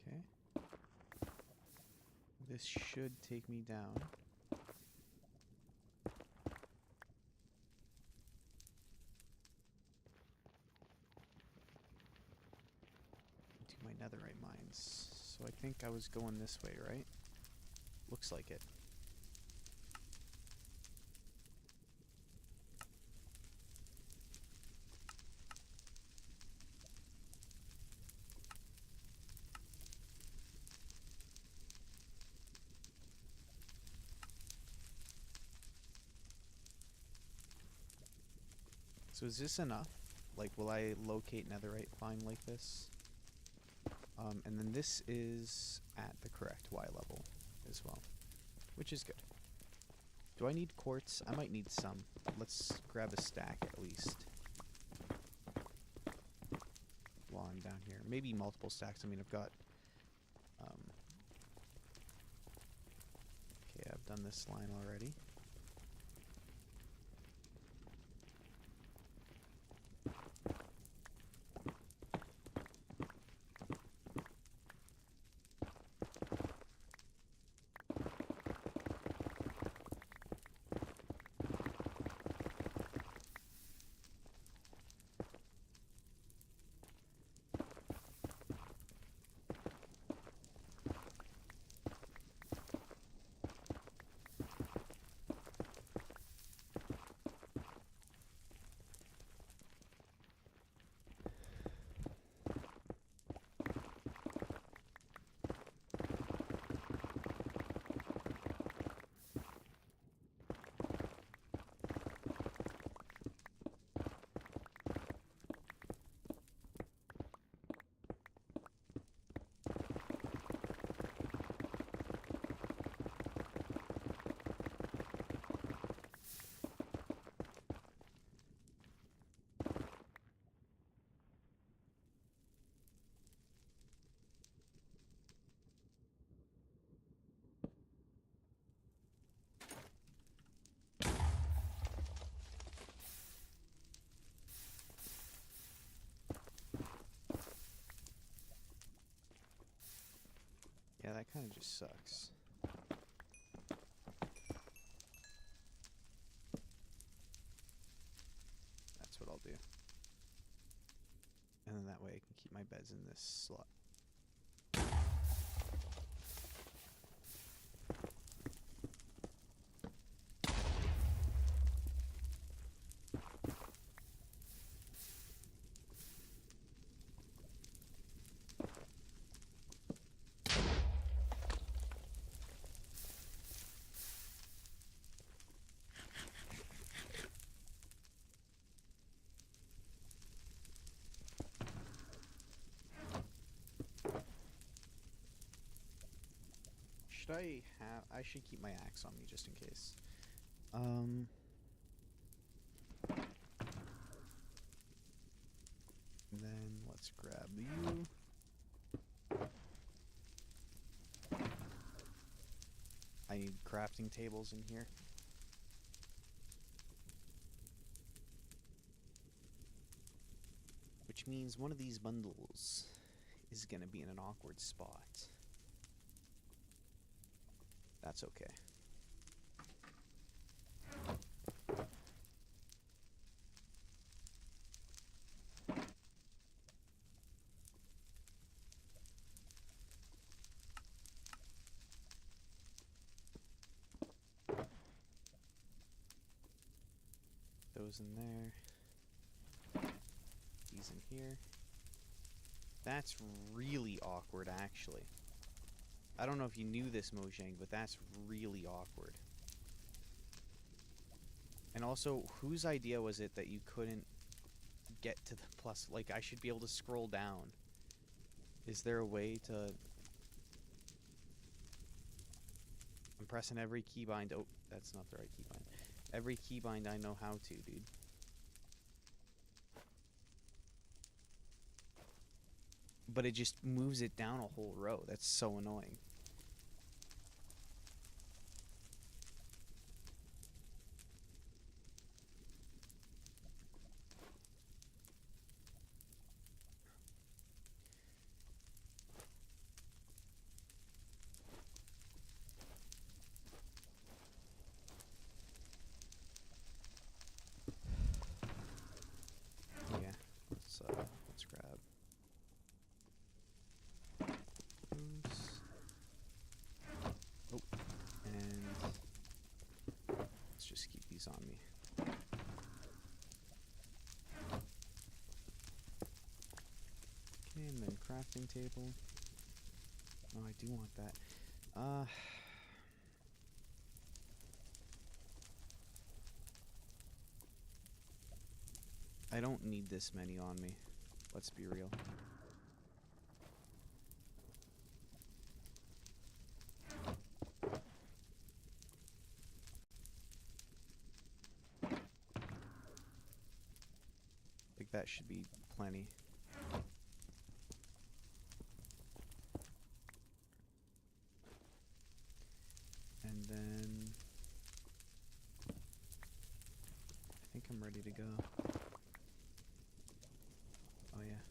Okay. This should take me down. To my netherite mines. So I think I was going this way, right? Looks like it. So is this enough? Like, will I locate netherite fine like this? And then this is at the correct Y level as well, which is good. Do I need quartz? I might need some. Let's grab a stack at least while I'm down here. Maybe multiple stacks. I mean, I've got... okay, I've done this line already. Yeah, that kind of just sucks. That's what I'll do. And then that way I can keep my beds in this slot. Should I have... I should keep my axe on me just in case. Then let's grab you. I need crafting tables in here. Which means one of these bundles is gonna be in an awkward spot. That's okay. Those in there. These in here. That's really awkward, actually. I don't know if you knew this, Mojang, but that's really awkward. And also, whose idea was it that you couldn't get to the plus? Like, I should be able to scroll down. Is there a way to... I'm pressing every keybind. Oh, that's not the right keybind. Every keybind I know how to, dude. But it just moves it down a whole row. That's so annoying. Yeah, let's grab those. Oh, and let's just keep these on me. Okay, and then crafting table. Oh, I do want that. I don't need this many on me. Let's be real. I think that should be plenty. And then I think I'm ready to go. Oh yeah.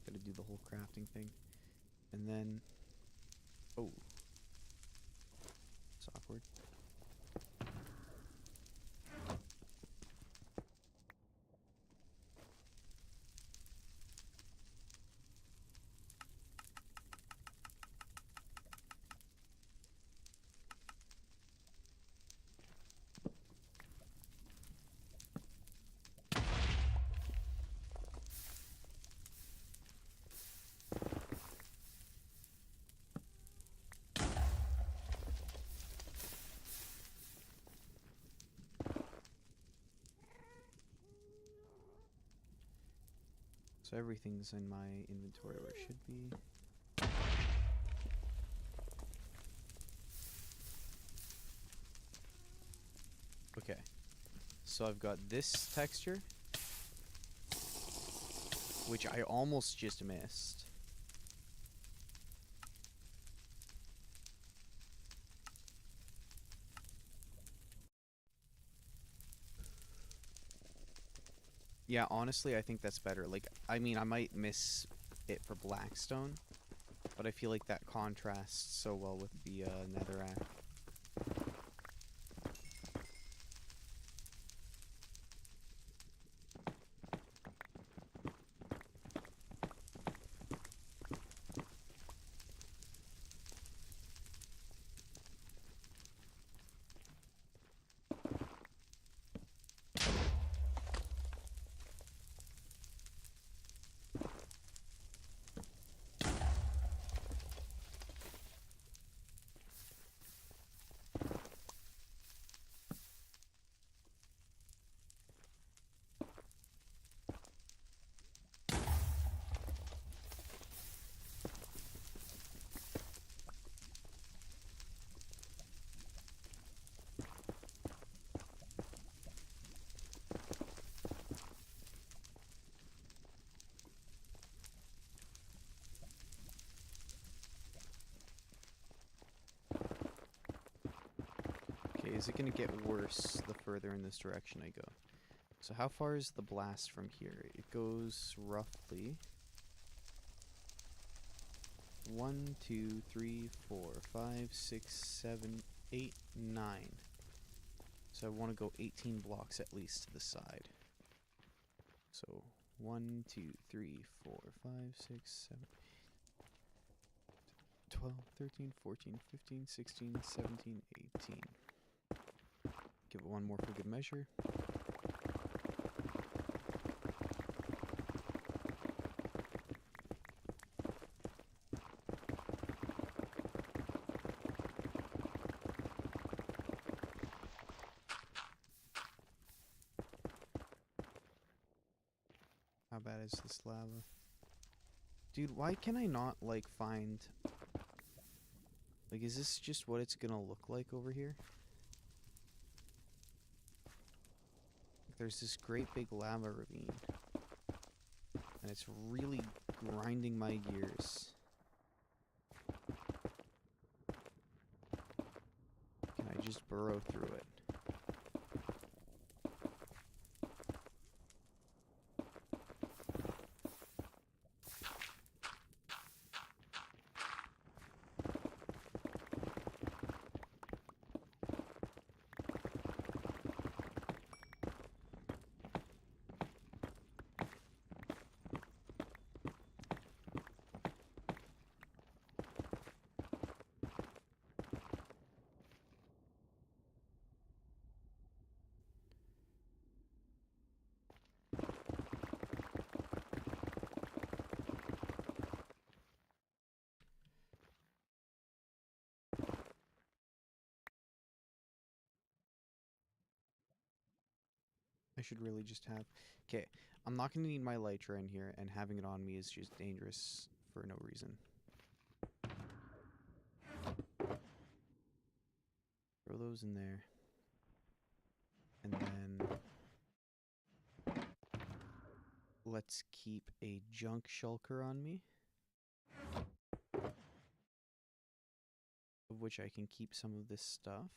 Gotta do the whole crafting thing. And then... Oh. It's awkward. So everything's in my inventory where it should be. Okay. So I've got this texture, which I almost just missed. Yeah, honestly, I think that's better. Like, I mean, I might miss it for Blackstone, but I feel like that contrasts so well with the Netherrack. is it going to get worse the further in this direction I go? So how far is the blast from here? It goes roughly 1, 2, 3, 4, 5, 6, 7, 8, 9. So I want to go 18 blocks at least to the side. So 1, 2, 3, 4, 5, 6, 7, 12, 13, 14, 15, 16, 17, 18. Give it one more for good measure. How bad is this lava? Dude, why can I not, like, find... Like, is this just what it's gonna look like over here? There's this great big lava ravine. And it's really grinding my gears. Can I just burrow through it? I should really just have... Okay, I'm not going to need my Elytra in here, and having it on me is just dangerous for no reason. Throw those in there. And then... let's keep a junk shulker on me. Of which I can keep some of this stuff.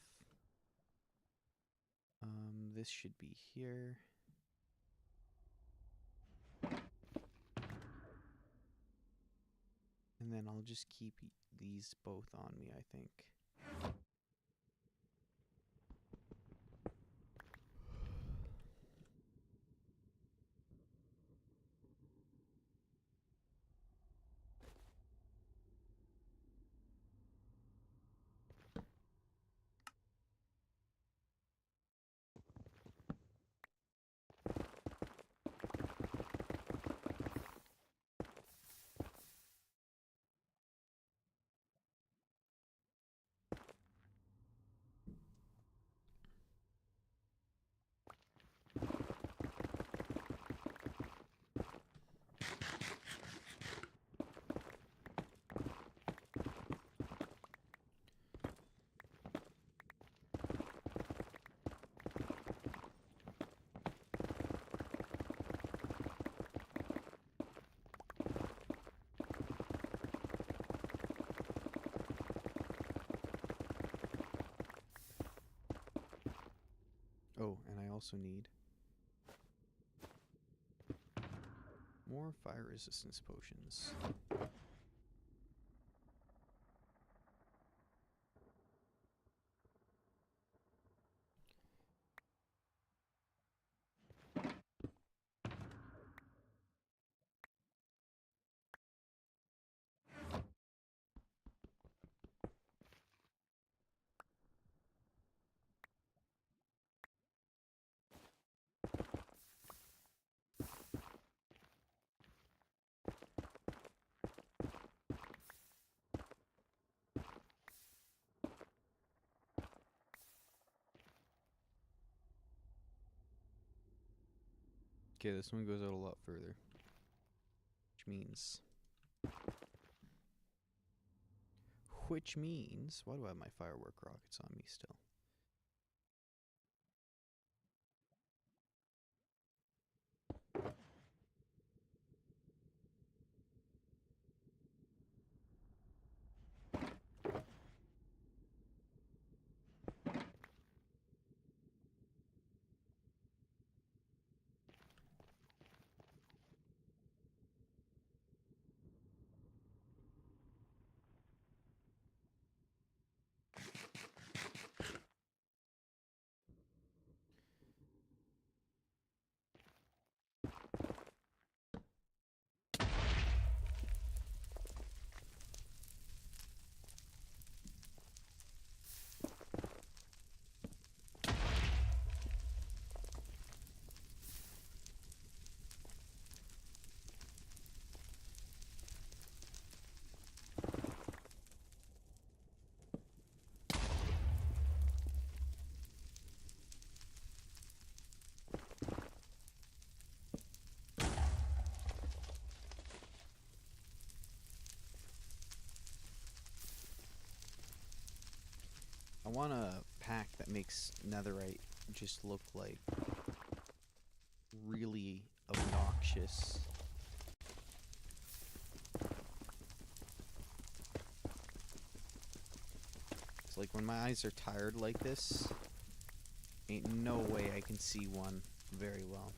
This should be here. And then I'll just keep these both on me, I think. Oh, and I also need more fire resistance potions. Okay, this one goes out a lot further. Which means... Why do I have my firework rockets on me still? I want a pack that makes netherite just look like really obnoxious. It's like when my eyes are tired like this, ain't no way I can see one very well.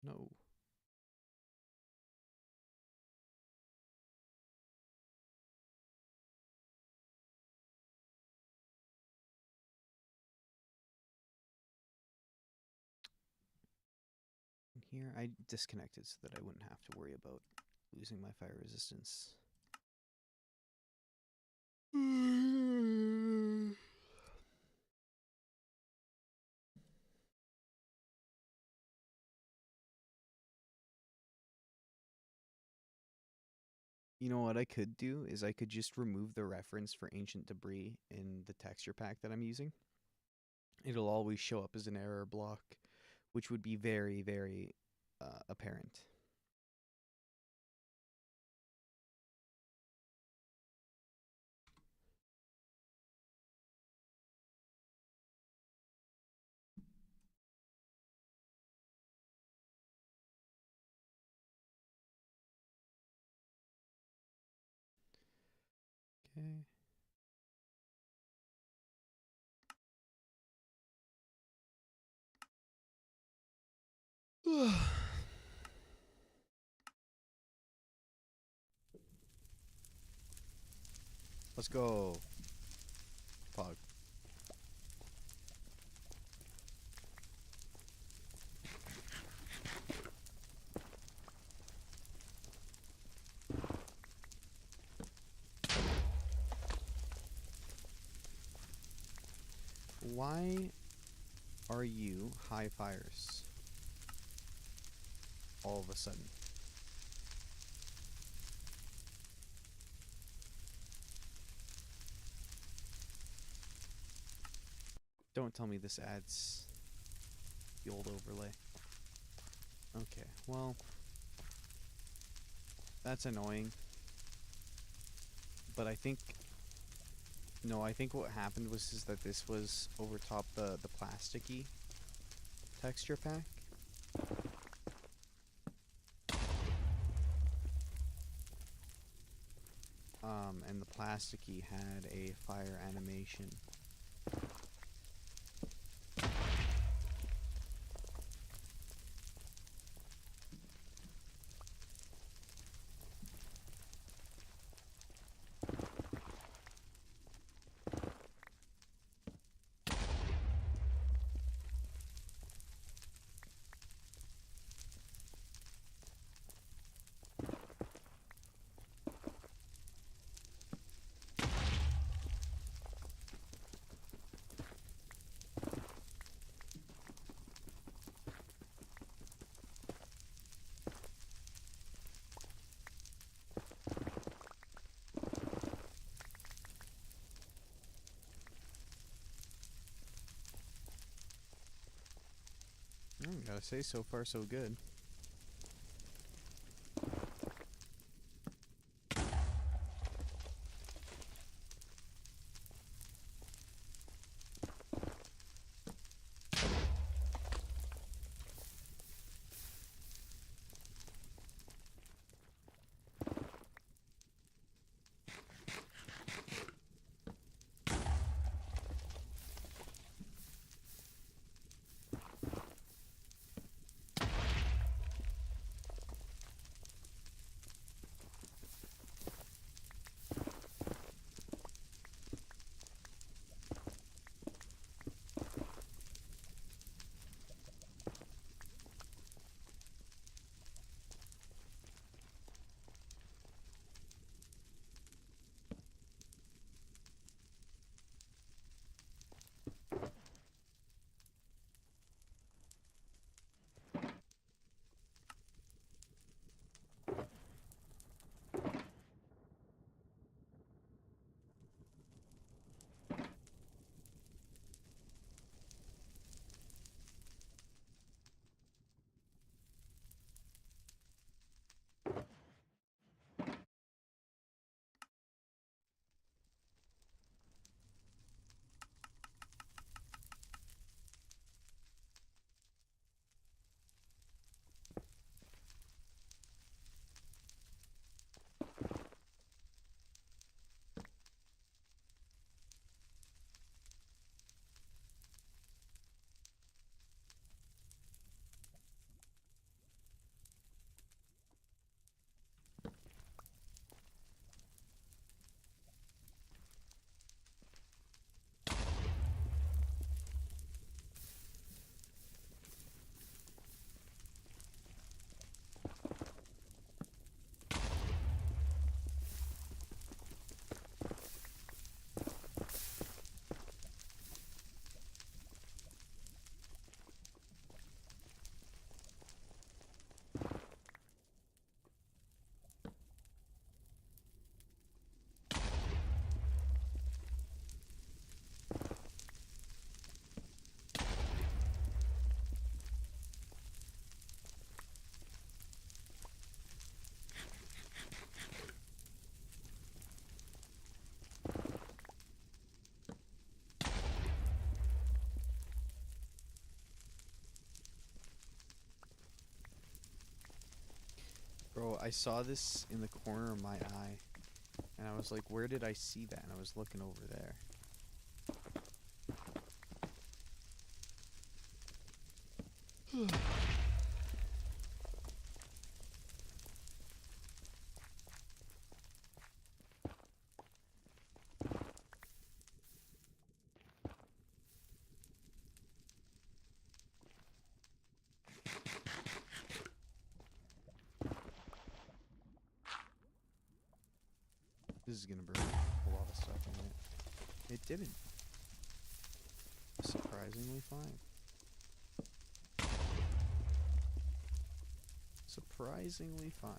No. Here, I disconnected so that I wouldn't have to worry about losing my fire resistance. You know what I could do is I could just remove the reference for ancient debris in the texture pack that I'm using. It'll always show up as an error block, which would be very, very apparent. Okay. Let's go. Pog. Why are you high fires all of a sudden? Don't tell me this adds the old overlay. Okay, well, that's annoying. But I think, no, I think what happened was is that this was over top the plasticky texture pack. And the plasticky had a fire animation. Gotta say, so far so good. Bro, I saw this in the corner of my eye, and I was like, where did I see that? And I was looking over there. This is gonna burn a lot of stuff in it. It didn't. Surprisingly fine. Surprisingly fine.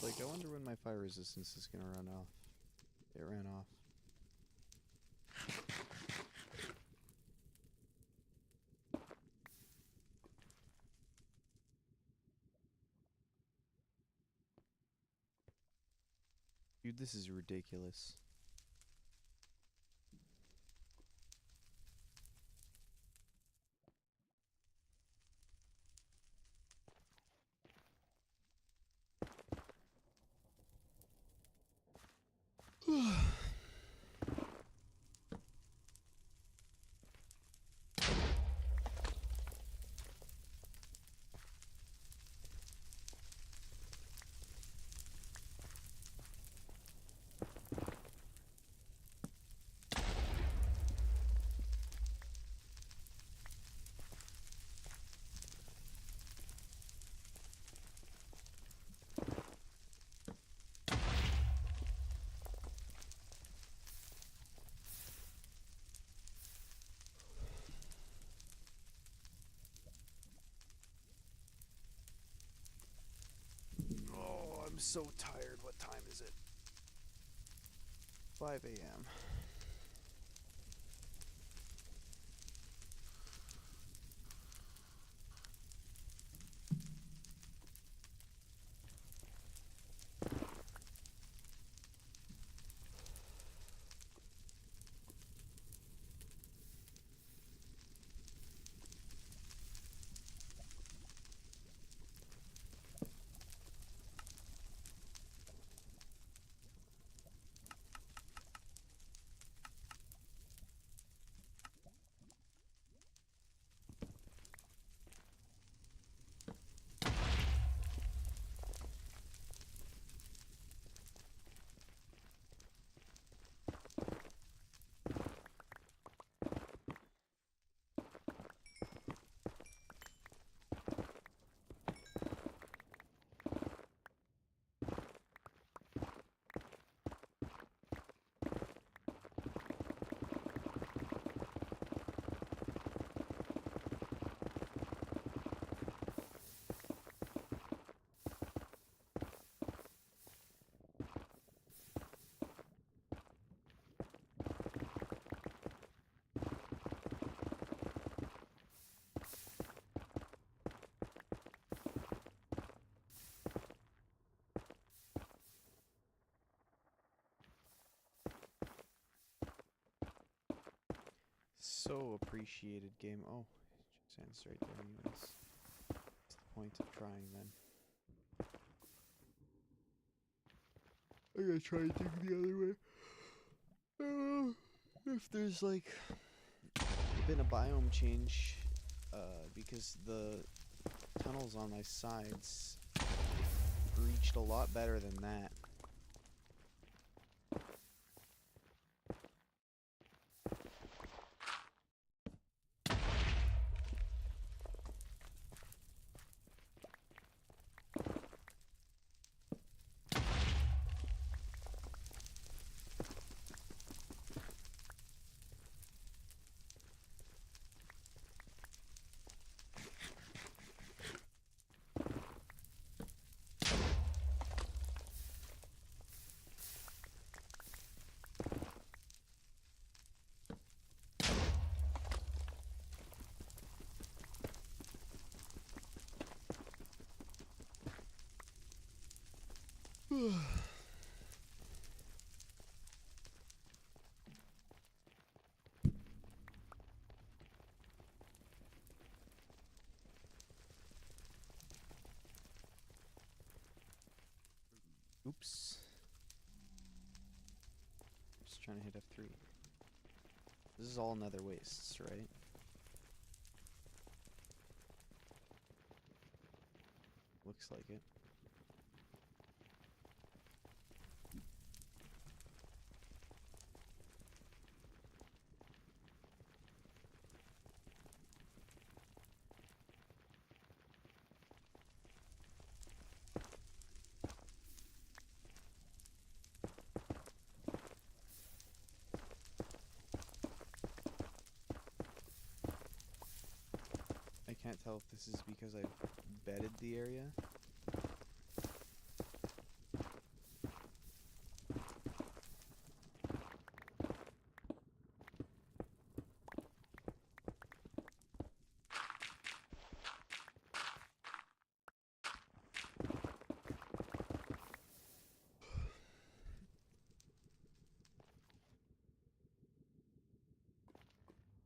Like, I wonder when my fire resistance is gonna run off. It ran off. Dude, this is ridiculous. I'm so tired. What time is it? 5 a.m. So appreciated game. Oh, Sand's right there anyways. What's the point of trying then? I'm gonna try and dig the other way. If there's like been a biome change, because the tunnels on my sides reached a lot better than that. Oops. Just trying to hit F3. This is all nether wastes, right? Looks like it. I can't tell if this is because I've bedded the area.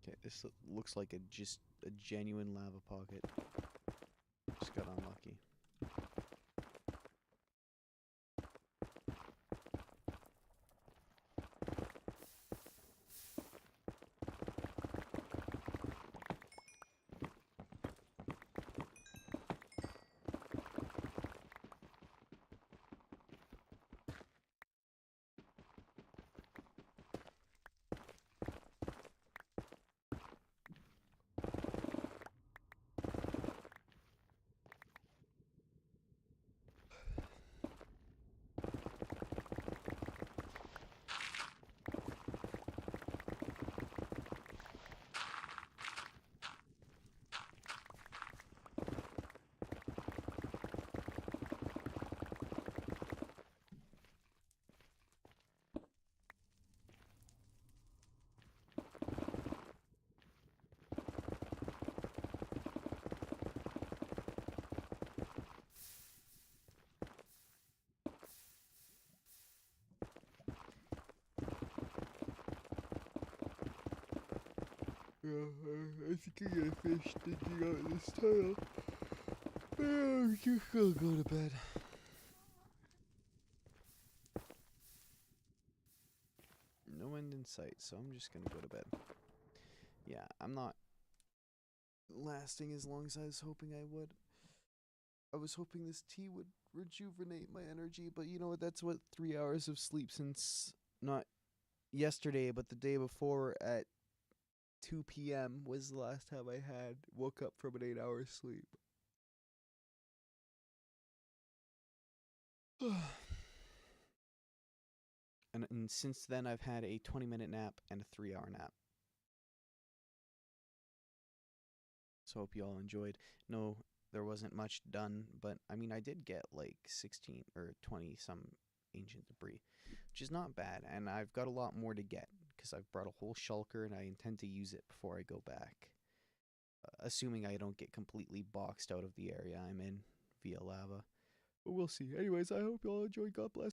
Okay, this looks like just a genuine lava pocket. Just got unlucky. Yeah, I think I'm gonna finish digging out this tunnel. I'm just gonna go to bed. No end in sight, so I'm just gonna go to bed. Yeah, I'm not lasting as long as I was hoping I would. I was hoping this tea would rejuvenate my energy, but you know what? That's what 3 hours of sleep since not yesterday, but the day before at 2 p.m. was the last time I had woke up from an 8-hour sleep. And since then, I've had a 20-minute nap and a 3-hour nap. So hope you all enjoyed. No, there wasn't much done, but I mean, I did get like 16 or 20 some ancient debris, which is not bad. And I've got a lot more to get because I've brought a whole shulker and I intend to use it before I go back. Assuming I don't get completely boxed out of the area I'm in via lava. But we'll see. Anyways, I hope you all enjoyed. God bless.